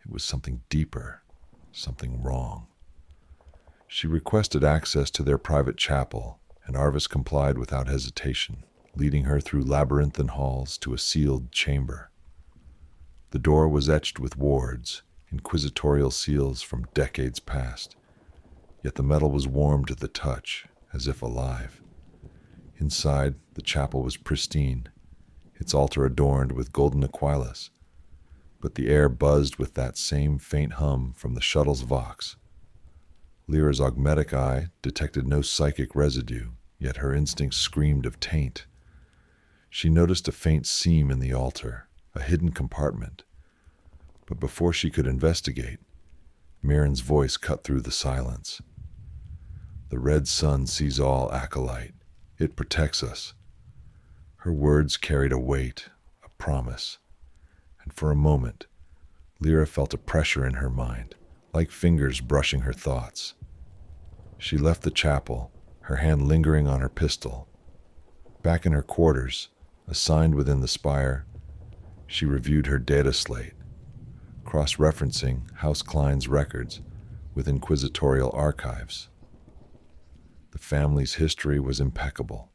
It was something deeper, something wrong. She requested access to their private chapel, and Arvis complied without hesitation, leading her through labyrinthine halls to a sealed chamber. The door was etched with wards, inquisitorial seals from decades past, yet the metal was warm to the touch, as if alive. Inside, the chapel was pristine, its altar adorned with golden aquilus, but the air buzzed with that same faint hum from the shuttle's vox. Lyra's augmetic eye detected no psychic residue, yet her instincts screamed of taint. She noticed a faint seam in the altar, a hidden compartment. But before she could investigate, Mirren's voice cut through the silence. "The red sun sees all, acolyte. It protects us." Her words carried a weight, a promise. And for a moment, Lyra felt a pressure in her mind, like fingers brushing her thoughts. She left the chapel, her hand lingering on her pistol. Back in her quarters, assigned within the spire, she reviewed her data slate, cross-referencing House Klein's records with inquisitorial archives. The family's history was impeccable,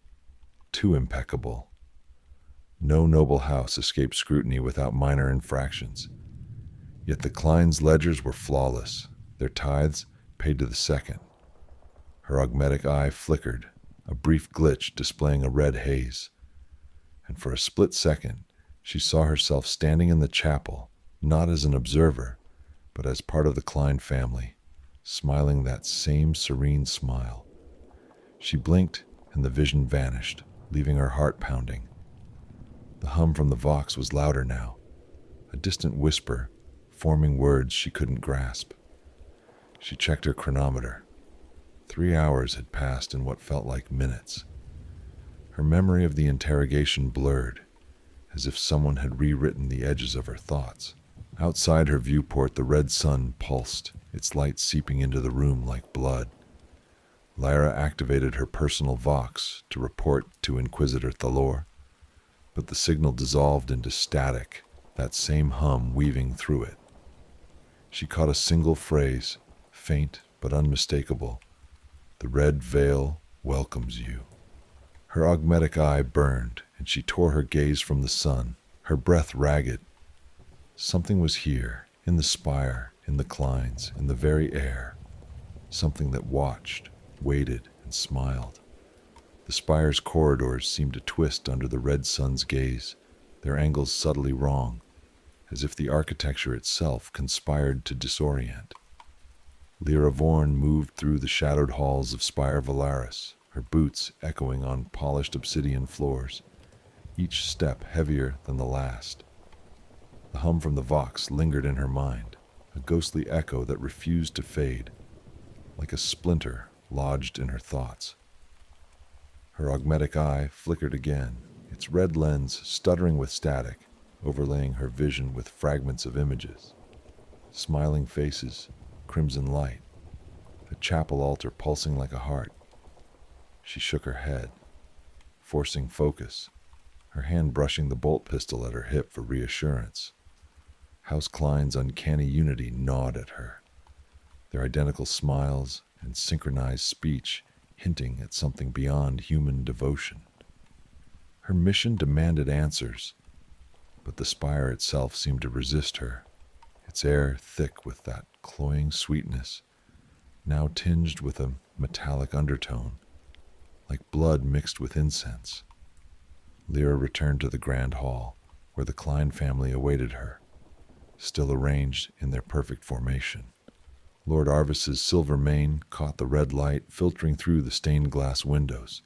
too impeccable. No noble house escaped scrutiny without minor infractions. Yet the Klein's ledgers were flawless, their tithes paid to the second. Her augmetic eye flickered, a brief glitch displaying a red haze. And for a split second, she saw herself standing in the chapel, not as an observer, but as part of the Klein family, smiling that same serene smile. She blinked, and the vision vanished, leaving her heart pounding. The hum from the vox was louder now, a distant whisper, forming words she couldn't grasp. She checked her chronometer. 3 hours had passed in what felt like minutes. Her memory of the interrogation blurred, as if someone had rewritten the edges of her thoughts. Outside her viewport, the red sun pulsed, its light seeping into the room like blood. Lyra activated her personal vox to report to Inquisitor Thalor, but the signal dissolved into static, that same hum weaving through it. She caught a single phrase, faint but unmistakable: "The red veil welcomes you." Her augmetic eye burned, and she tore her gaze from the sun, her breath ragged. Something was here, in the spire, in the Kleins, in the very air. Something that watched, waited, and smiled. The spire's corridors seemed to twist under the red sun's gaze, their angles subtly wrong, as if the architecture itself conspired to disorient. Lyra Vorn moved through the shadowed halls of Spire Valaris, her boots echoing on polished obsidian floors, each step heavier than the last. The hum from the vox lingered in her mind, a ghostly echo that refused to fade, like a splinter lodged in her thoughts. Her augmetic eye flickered again, its red lens stuttering with static, overlaying her vision with fragments of images. Smiling faces, crimson light, a chapel altar pulsing like a heart. She shook her head, forcing focus, her hand brushing the bolt pistol at her hip for reassurance. House Klein's uncanny unity gnawed at her, their identical smiles and synchronized speech hinting at something beyond human devotion. Her mission demanded answers, but the spire itself seemed to resist her, its air thick with that cloying sweetness, now tinged with a metallic undertone, like blood mixed with incense. Lyra returned to the grand hall, where the Klein family awaited her, still arranged in their perfect formation. Lord Arvis's silver mane caught the red light filtering through the stained glass windows,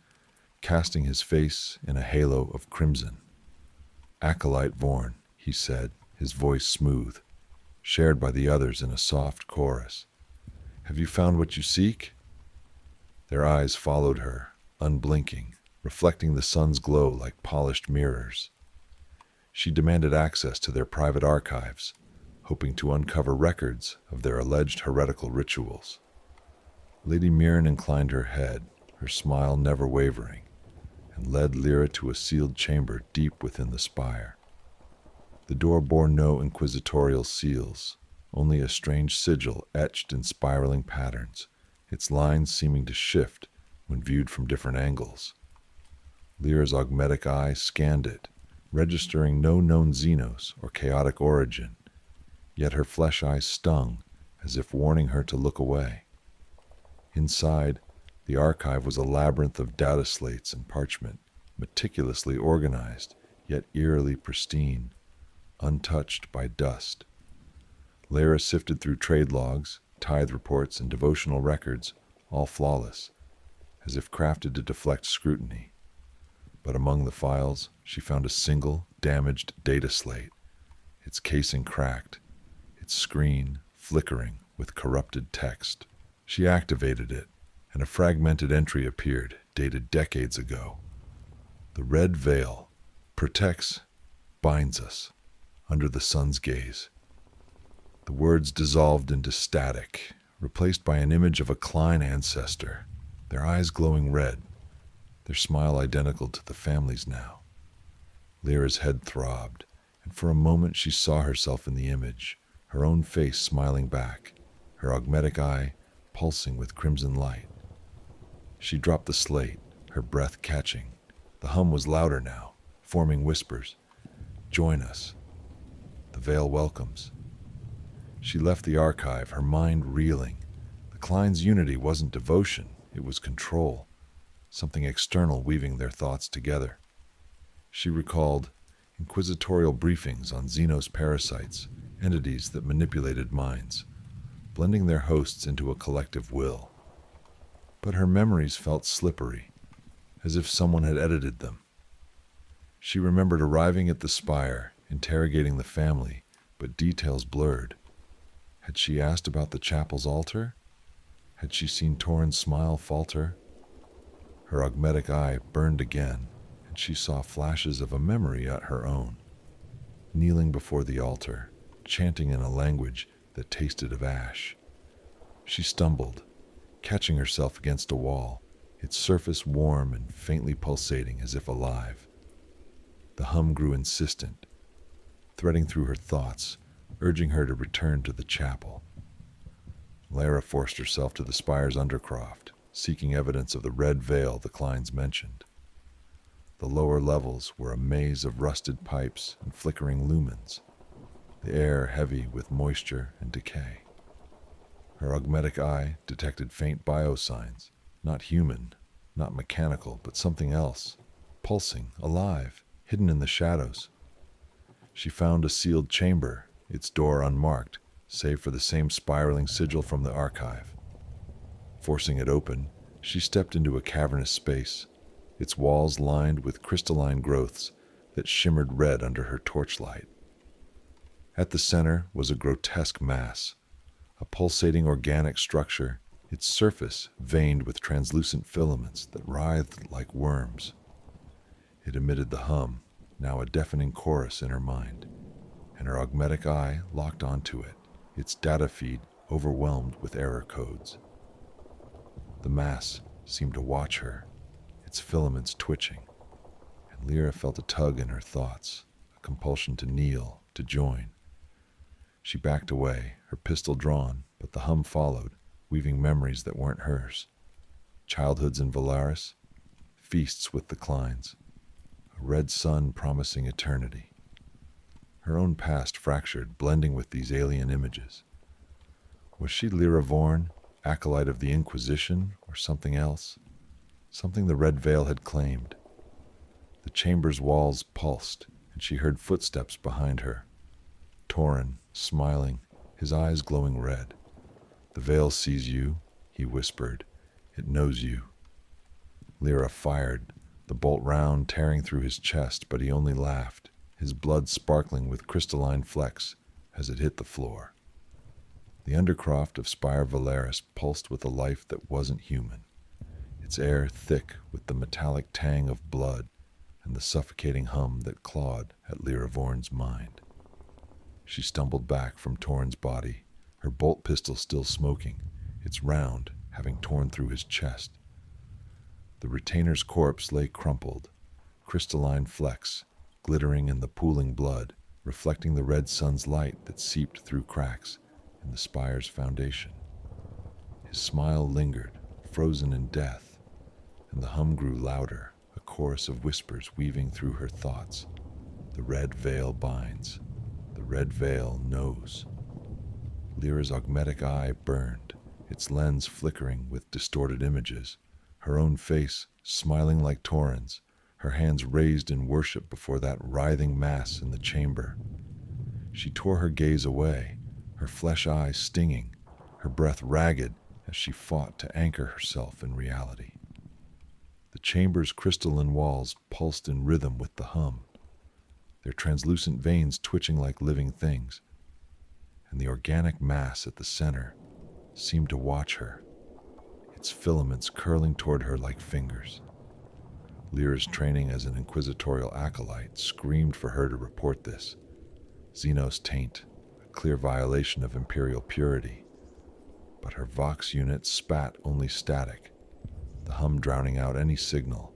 casting his face in a halo of crimson. "Acolyte Vorn," he said, his voice smooth, shared by the others in a soft chorus. "Have you found what you seek?" Their eyes followed her, unblinking, reflecting the sun's glow like polished mirrors. She demanded access to their private archives, hoping to uncover records of their alleged heretical rituals. Lady Mirren inclined her head, her smile never wavering, and led Lyra to a sealed chamber deep within the spire. The door bore no inquisitorial seals, only a strange sigil etched in spiraling patterns, its lines seeming to shift when viewed from different angles. Lyra's augmetic eye scanned it, registering no known Xenos or chaotic origin, yet her flesh eyes stung as if warning her to look away. Inside, the archive was a labyrinth of data slates and parchment, meticulously organized, yet eerily pristine, untouched by dust. Lyra sifted through trade logs, tithe reports, and devotional records, all flawless, as if crafted to deflect scrutiny. But among the files, she found a single, damaged data slate, its casing cracked, its screen flickering with corrupted text. She activated it, and a fragmented entry appeared, dated decades ago. The red veil protects, binds us, under the sun's gaze. The words dissolved into static, replaced by an image of a Klein ancestor, their eyes glowing red, their smile identical to the family's now. Lyra's head throbbed, and for a moment she saw herself in the image, her own face smiling back, her augmetic eye pulsing with crimson light. She dropped the slate, her breath catching. The hum was louder now, forming whispers. Join us. The veil welcomes. She left the archive, her mind reeling. The Klein's unity wasn't devotion, it was control, something external weaving their thoughts together. She recalled inquisitorial briefings on Xenos parasites, entities that manipulated minds, blending their hosts into a collective will. But her memories felt slippery, as if someone had edited them. She remembered arriving at the spire, interrogating the family, but details blurred. Had she asked about the chapel's altar? Had she seen Torrin's smile falter? Her augmetic eye burned again, and she saw flashes of a memory at her own. Kneeling before the altar, chanting in a language that tasted of ash. She stumbled, catching herself against a wall, its surface warm and faintly pulsating as if alive. The hum grew insistent, threading through her thoughts, urging her to return to the chapel. Lyra forced herself to the spire's undercroft, seeking evidence of the red veil the Kleins mentioned. The lower levels were a maze of rusted pipes and flickering lumens, the air heavy with moisture and decay. Her augmetic eye detected faint biosigns, not human, not mechanical, but something else, pulsing, alive, hidden in the shadows. She found a sealed chamber, its door unmarked, save for the same spiraling sigil from the archive. Forcing it open, she stepped into a cavernous space, its walls lined with crystalline growths that shimmered red under her torchlight. At the center was a grotesque mass, a pulsating organic structure, its surface veined with translucent filaments that writhed like worms. It emitted the hum, now a deafening chorus in her mind, and her augmetic eye locked onto it, its data feed overwhelmed with error codes. The mass seemed to watch her, its filaments twitching, and Lyra felt a tug in her thoughts, a compulsion to kneel, to join. She backed away, her pistol drawn, but the hum followed, weaving memories that weren't hers. Childhoods in Valaris, feasts with the Kleins, a red sun promising eternity. Her own past fractured, blending with these alien images. Was she Lyra Vorn, acolyte of the Inquisition, or something else? Something the red veil had claimed. The chamber's walls pulsed, and she heard footsteps behind her. Torrin, smiling, his eyes glowing red. "The veil sees you," he whispered. "It knows you." Lyra fired, the bolt round tearing through his chest, but he only laughed, his blood sparkling with crystalline flecks as it hit the floor. The undercroft of Spire Valaris pulsed with a life that wasn't human, its air thick with the metallic tang of blood and the suffocating hum that clawed at Lyra Vorn's mind. She stumbled back from Torrn's body, her bolt pistol still smoking, its round having torn through his chest. The retainer's corpse lay crumpled, crystalline flecks glittering in the pooling blood, reflecting the red sun's light that seeped through cracks in the spire's foundation. His smile lingered, frozen in death, and the hum grew louder, a chorus of whispers weaving through her thoughts. The red veil binds. The red veil knows. Lyra's augmetic eye burned, its lens flickering with distorted images, her own face smiling like Torrn's, her hands raised in worship before that writhing mass in the chamber. She tore her gaze away, her flesh eyes stinging, her breath ragged as she fought to anchor herself in reality. The chamber's crystalline walls pulsed in rhythm with the hum, their translucent veins twitching like living things, and the organic mass at the center seemed to watch her, its filaments curling toward her like fingers. Lyra's training as an inquisitorial acolyte screamed for her to report this. Xenos taint, a clear violation of imperial purity. But her Vox unit spat only static, the hum drowning out any signal.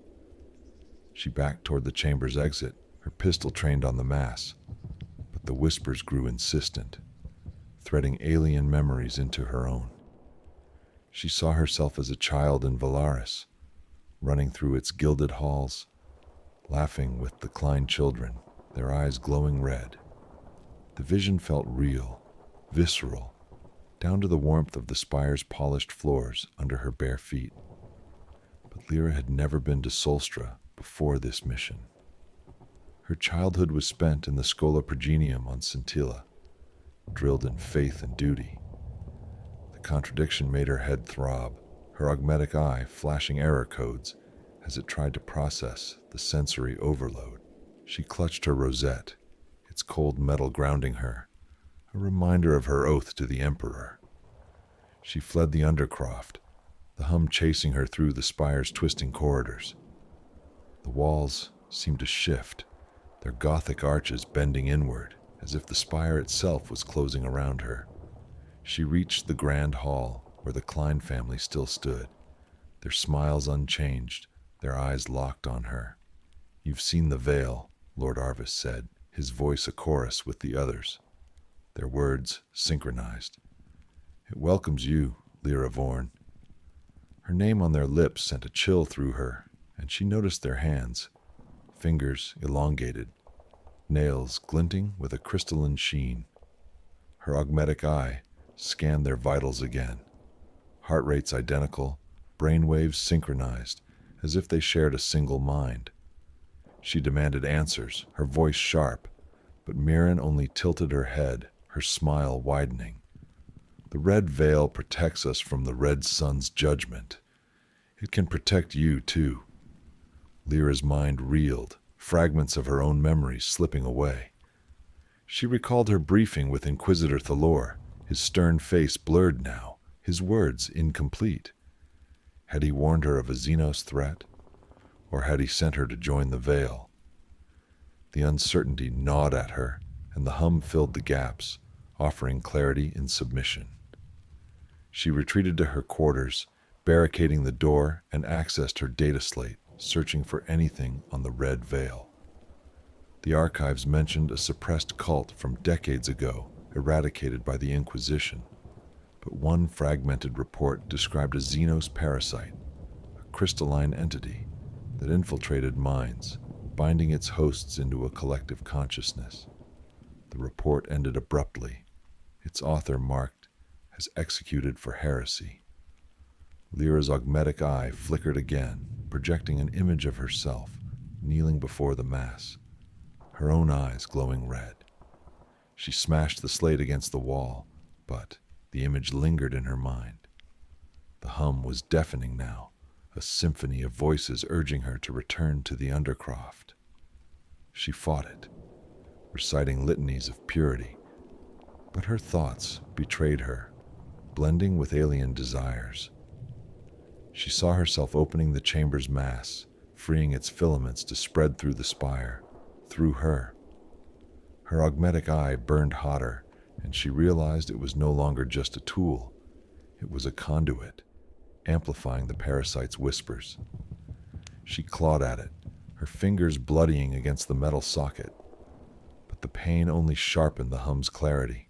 She backed toward the chamber's exit, her pistol trained on the mass, but the whispers grew insistent, threading alien memories into her own. She saw herself as a child in Valaris, running through its gilded halls, laughing with the Klein children, their eyes glowing red. The vision felt real, visceral, down to the warmth of the spire's polished floors under her bare feet. But Lyra had never been to Solstra before this mission. Her childhood was spent in the Schola Progenium on Scintilla, drilled in faith and duty. The contradiction made her head throb, her augmetic eye flashing error codes as it tried to process the sensory overload. She clutched her rosette, its cold metal grounding her, a reminder of her oath to the Emperor. She fled the Undercroft, the hum chasing her through the spire's twisting corridors. The walls seemed to shift, their Gothic arches bending inward, as if the spire itself was closing around her. She reached the grand hall, where the Klein family still stood, their smiles unchanged, their eyes locked on her. "You've seen the veil," Lord Arvis said, his voice a chorus with the others, their words synchronized. "It welcomes you, Lyra Vorn." Her name on their lips sent a chill through her, and she noticed their hands, fingers elongated, nails glinting with a crystalline sheen. Her augmetic eye scanned their vitals again, heart rates identical, brainwaves synchronized, as if they shared a single mind. She demanded answers, her voice sharp, but Mirren only tilted her head, her smile widening. "The red veil protects us from the red sun's judgment. It can protect you, too." Lyra's mind reeled, fragments of her own memories slipping away. She recalled her briefing with Inquisitor Thalor, his stern face blurred now, his words incomplete. Had he warned her of a Xenos threat, or had he sent her to join the Veil? The uncertainty gnawed at her, and the hum filled the gaps, offering clarity in submission. She retreated to her quarters, barricading the door, and accessed her data slate, searching for anything on the Red Veil. The archives mentioned a suppressed cult from decades ago, eradicated by the Inquisition, but one fragmented report described a Xenos parasite, a crystalline entity that infiltrated minds, binding its hosts into a collective consciousness. The report ended abruptly, its author marked as executed for heresy. Lyra's augmetic eye flickered again, projecting an image of herself, kneeling before the Mass, her own eyes glowing red. She smashed the slate against the wall, but the image lingered in her mind. The hum was deafening now, a symphony of voices urging her to return to the Undercroft. She fought it, reciting litanies of purity, but her thoughts betrayed her, blending with alien desires. She saw herself opening the chamber's mass, freeing its filaments to spread through the spire, through her. Her augmetic eye burned hotter, and she realized it was no longer just a tool. It was a conduit, amplifying the parasite's whispers. She clawed at it, her fingers bloodying against the metal socket, but the pain only sharpened the hum's clarity.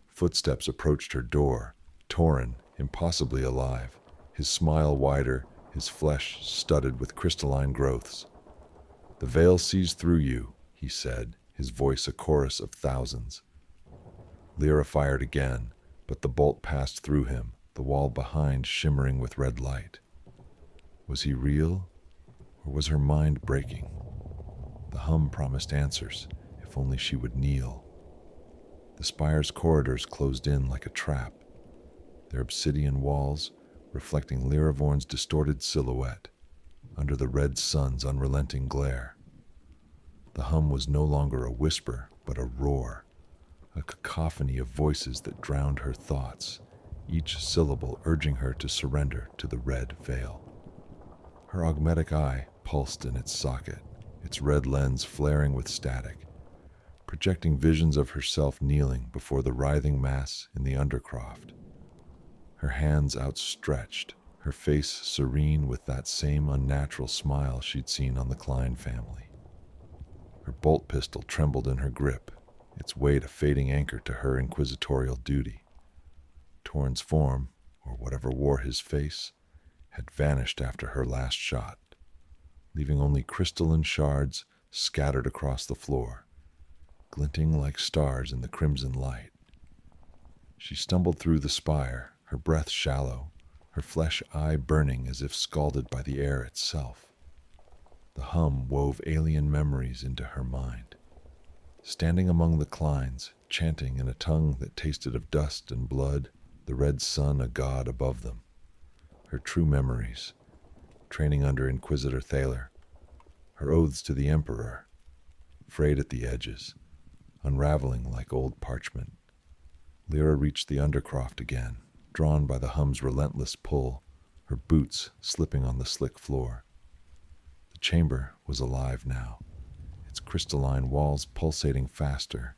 Footsteps approached her door, Torin, impossibly alive, his smile wider, his flesh studded with crystalline growths. "The veil sees through you," he said, his voice a chorus of thousands. Lyra fired again, but the bolt passed through him, the wall behind shimmering with red light. Was he real, or was her mind breaking? The hum promised answers, if only she would kneel. The spire's corridors closed in like a trap, their obsidian walls reflecting Lyravorn's distorted silhouette under the red sun's unrelenting glare. The hum was no longer a whisper, but a roar, a cacophony of voices that drowned her thoughts, each syllable urging her to surrender to the red veil. Her augmetic eye pulsed in its socket, its red lens flaring with static, projecting visions of herself kneeling before the writhing mass in the undercroft. Her hands outstretched, her face serene with that same unnatural smile she'd seen on the Klein family. Her bolt pistol trembled in her grip, its weight a fading anchor to her inquisitorial duty. Torin's form, or whatever wore his face, had vanished after her last shot, leaving only crystalline shards scattered across the floor, glinting like stars in the crimson light. She stumbled through the spire, her breath shallow, her flesh eye burning as if scalded by the air itself. The hum wove alien memories into her mind. Standing among the Kleins, chanting in a tongue that tasted of dust and blood, the red sun a god above them. Her true memories, training under Inquisitor Thaler, her oaths to the Emperor, frayed at the edges, unraveling like old parchment. Lyra reached the undercroft again, drawn by the hum's relentless pull, her boots slipping on the slick floor. The chamber was alive now, its crystalline walls pulsating faster,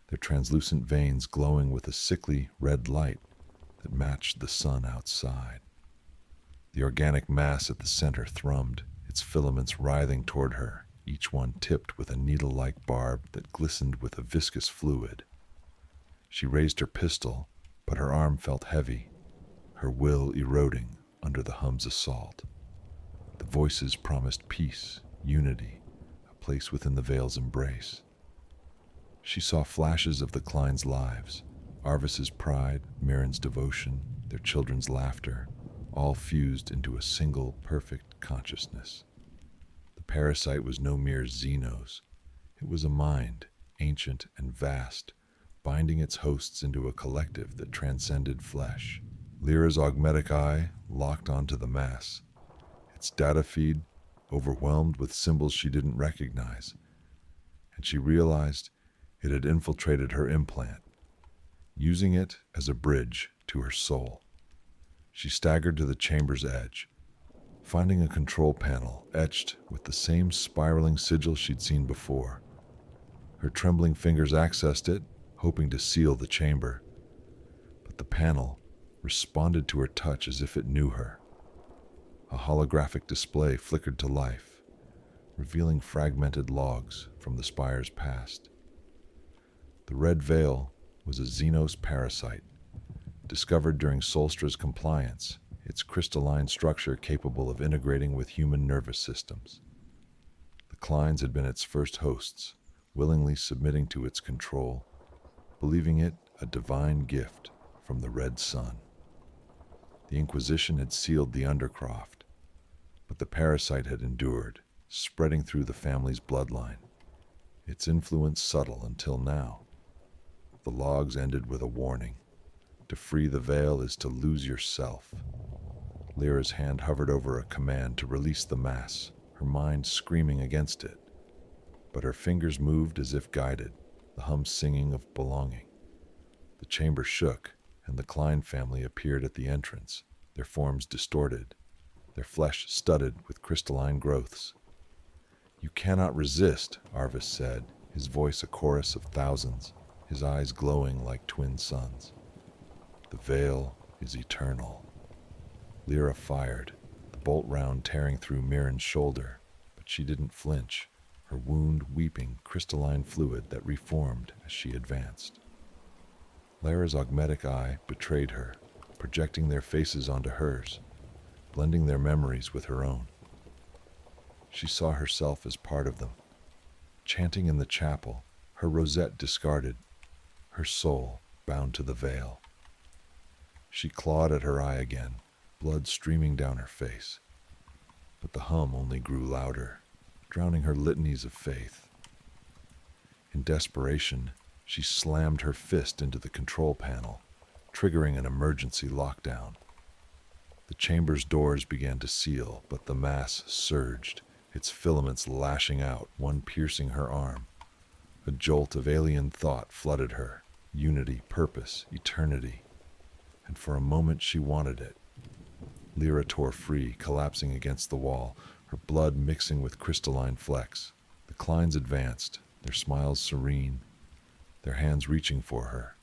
their translucent veins glowing with a sickly red light that matched the sun outside. The organic mass at the center thrummed, its filaments writhing toward her, each one tipped with a needle-like barb that glistened with a viscous fluid. She raised her pistol, but her arm felt heavy, her will eroding under the hum's assault. The voices promised peace, unity, a place within the veil's embrace. She saw flashes of the Klein's lives, Arvis's pride, Mirren's devotion, their children's laughter, all fused into a single perfect consciousness. The parasite was no mere Xenos. It was a mind, ancient and vast, binding its hosts into a collective that transcended flesh. Lyra's augmetic eye locked onto the mass, its data feed overwhelmed with symbols she didn't recognize, and she realized it had infiltrated her implant, using it as a bridge to her soul. She staggered to the chamber's edge, finding a control panel etched with the same spiraling sigil she'd seen before. Her trembling fingers accessed it, hoping to seal the chamber, but the panel responded to her touch as if it knew her. A holographic display flickered to life, revealing fragmented logs from the spire's past. The red veil was a Xenos parasite, discovered during Solstra's compliance, its crystalline structure capable of integrating with human nervous systems. The Kleins had been its first hosts, willingly submitting to its control, believing it a divine gift from the red sun. The Inquisition had sealed the undercroft, but the parasite had endured, spreading through the family's bloodline, its influence subtle until now. The logs ended with a warning. To free the veil is to lose yourself. Lyra's hand hovered over a command to release the mass, her mind screaming against it. But her fingers moved as if guided, the hum singing of belonging. The chamber shook, and the Klein family appeared at the entrance, their forms distorted, their flesh studded with crystalline growths. "You cannot resist," Arvis said, his voice a chorus of thousands, his eyes glowing like twin suns. "The veil is eternal." Lyra fired, the bolt round tearing through Mirren's shoulder, but she didn't flinch, her wound weeping crystalline fluid that reformed as she advanced. Lyra's augmetic eye betrayed her, projecting their faces onto hers, blending their memories with her own. She saw herself as part of them, chanting in the chapel, her rosette discarded, her soul bound to the veil. She clawed at her eye again, blood streaming down her face. But the hum only grew louder, drowning her litanies of faith. In desperation, she slammed her fist into the control panel, triggering an emergency lockdown. The chamber's doors began to seal, but the mass surged, its filaments lashing out, one piercing her arm. A jolt of alien thought flooded her, unity, purpose, eternity. And for a moment she wanted it. Lyra tore free, collapsing against the wall, her blood mixing with crystalline flecks. The Kleins advanced, their smiles serene, their hands reaching for her.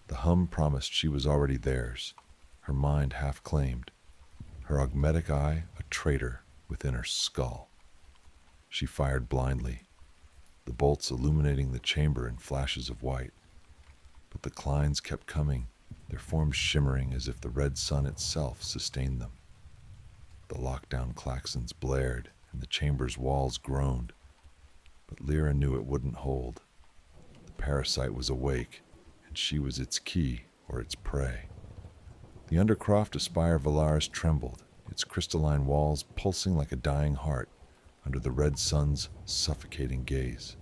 The hum promised she was already theirs, her mind half-claimed, her augmetic eye a traitor within her skull. She fired blindly, the bolts illuminating the chamber in flashes of white. But the Kleins kept coming, their forms shimmering as if the red sun itself sustained them. The lockdown klaxons blared, and the chamber's walls groaned. But Lyra knew it wouldn't hold. The parasite was awake, and she was its key or its prey. The undercroft of Spire Valaris trembled, its crystalline walls pulsing like a dying heart under the red sun's suffocating gaze.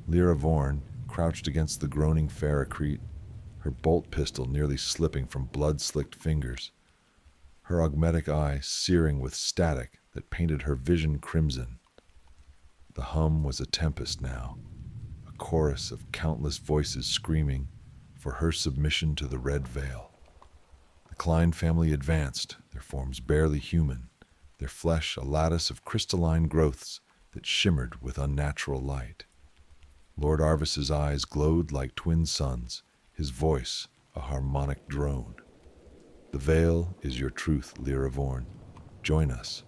Lyra Vorn crouched against the groaning Faracrete, her bolt pistol nearly slipping from blood-slicked fingers, her augmetic eye searing with static that painted her vision crimson. The hum was a tempest now, a chorus of countless voices screaming for her submission to the red veil. The Klein family advanced, their forms barely human, their flesh a lattice of crystalline growths that shimmered with unnatural light. Lord Arvis's eyes glowed like twin suns, his voice a harmonic drone. "The veil is your truth, Lyra Vorn. Join us."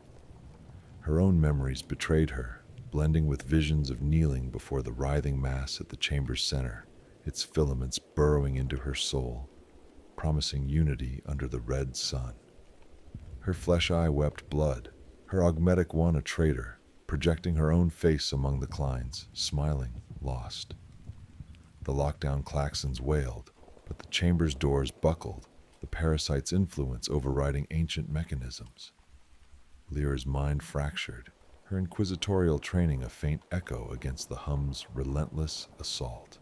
Her own memories betrayed her, blending with visions of kneeling before the writhing mass at the chamber's center, its filaments burrowing into her soul, promising unity under the red sun. Her flesh eye wept blood, her augmetic one a traitor, projecting her own face among the Kleins, smiling, lost. The lockdown klaxons wailed, but the chamber's doors buckled, the parasite's influence overriding ancient mechanisms. Lyra's mind fractured, her inquisitorial training a faint echo against the hum's relentless assault.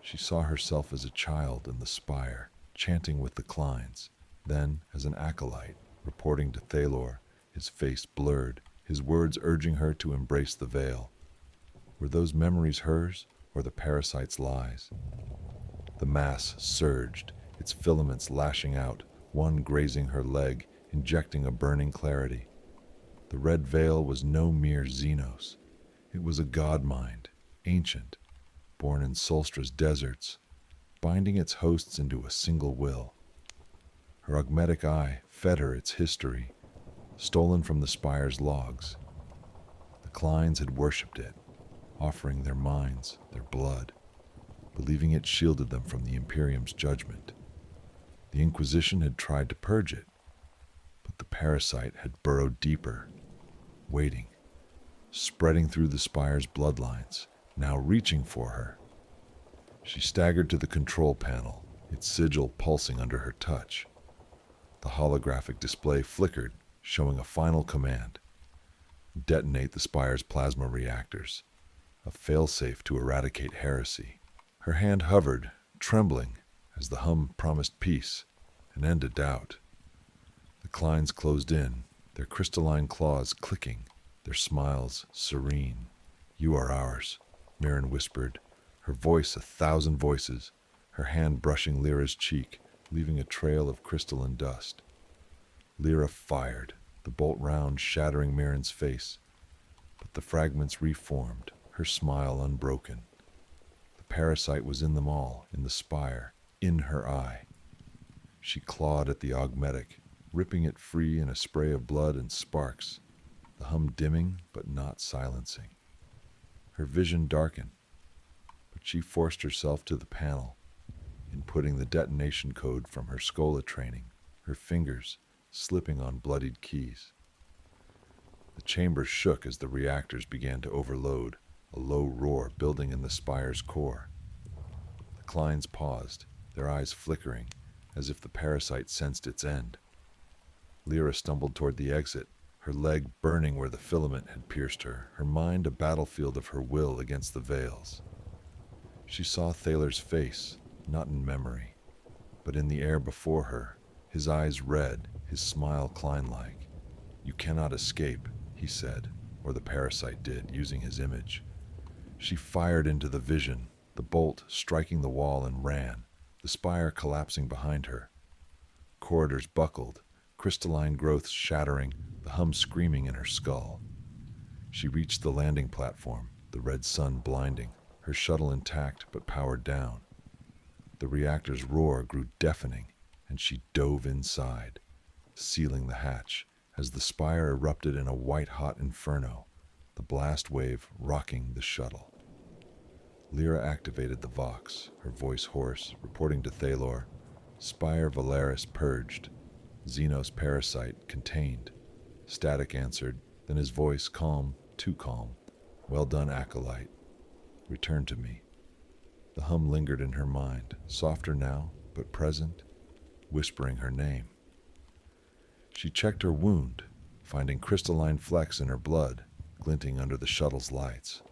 She saw herself as a child in the spire, chanting with the Kleins, then as an acolyte, reporting to Thalor, his face blurred, his words urging her to embrace the veil. Were those memories hers, or the parasite's lies? The mass surged, its filaments lashing out, one grazing her leg, injecting a burning clarity. The red veil was no mere Xenos. It was a god mind, ancient, born in Solstra's deserts, binding its hosts into a single will. Her augmetic eye fed her its history, stolen from the spire's logs. The Kleins had worshipped it, offering their minds, their blood, believing it shielded them from the Imperium's judgment. The Inquisition had tried to purge it, but the parasite had burrowed deeper, waiting, spreading through the spire's bloodlines, now reaching for her. She staggered to the control panel, its sigil pulsing under her touch. The holographic display flickered, showing a final command: detonate the spire's plasma reactors, a failsafe to eradicate heresy. Her hand hovered, trembling, as the hum promised peace, an end to doubt. The Kleins closed in, their crystalline claws clicking, their smiles serene. "You are ours," Mirren whispered, her voice 1,000 voices, her hand brushing Lyra's cheek, leaving a trail of crystalline dust. Lyra fired, the bolt round shattering Mirren's face, but the fragments reformed, her smile unbroken. The parasite was in them all, in the spire, in her eye. She clawed at the augmetic, ripping it free in a spray of blood and sparks, the hum dimming but not silencing. Her vision darkened, but she forced herself to the panel, inputting the detonation code from her Skola training, her fingers slipping on bloodied keys. The chamber shook as the reactors began to overload, a low roar building in the spire's core. The Kleins paused, their eyes flickering, as if the parasite sensed its end. Lyra stumbled toward the exit, her leg burning where the filament had pierced her, her mind a battlefield of her will against the veils. She saw Thaler's face, not in memory, but in the air before her, his eyes red, his smile Klein-like. "You cannot escape," he said, or the parasite did, using his image. She fired into the vision, the bolt striking the wall, and ran, the spire collapsing behind her. Corridors buckled, crystalline growths shattering, the hum screaming in her skull. She reached the landing platform, the red sun blinding, her shuttle intact but powered down. The reactor's roar grew deafening, and she dove inside, sealing the hatch as the spire erupted in a white-hot inferno, the blast wave rocking the shuttle. Lyra activated the Vox, her voice hoarse, reporting to Thalor, "Spire Valaris purged. Xenos parasite contained." Static answered, then his voice calm, too calm. "Well done, Acolyte. Return to me." The hum lingered in her mind, softer now, but present, whispering her name. She checked her wound, finding crystalline flecks in her blood, glinting under the shuttle's lights.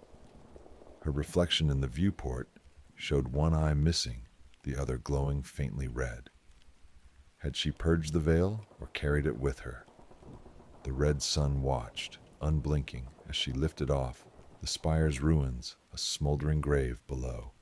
Her reflection in the viewport showed one eye missing, the other glowing faintly red. Had she purged the veil or carried it with her? The red sun watched, unblinking, as she lifted off, the spire's ruins, a smoldering grave below.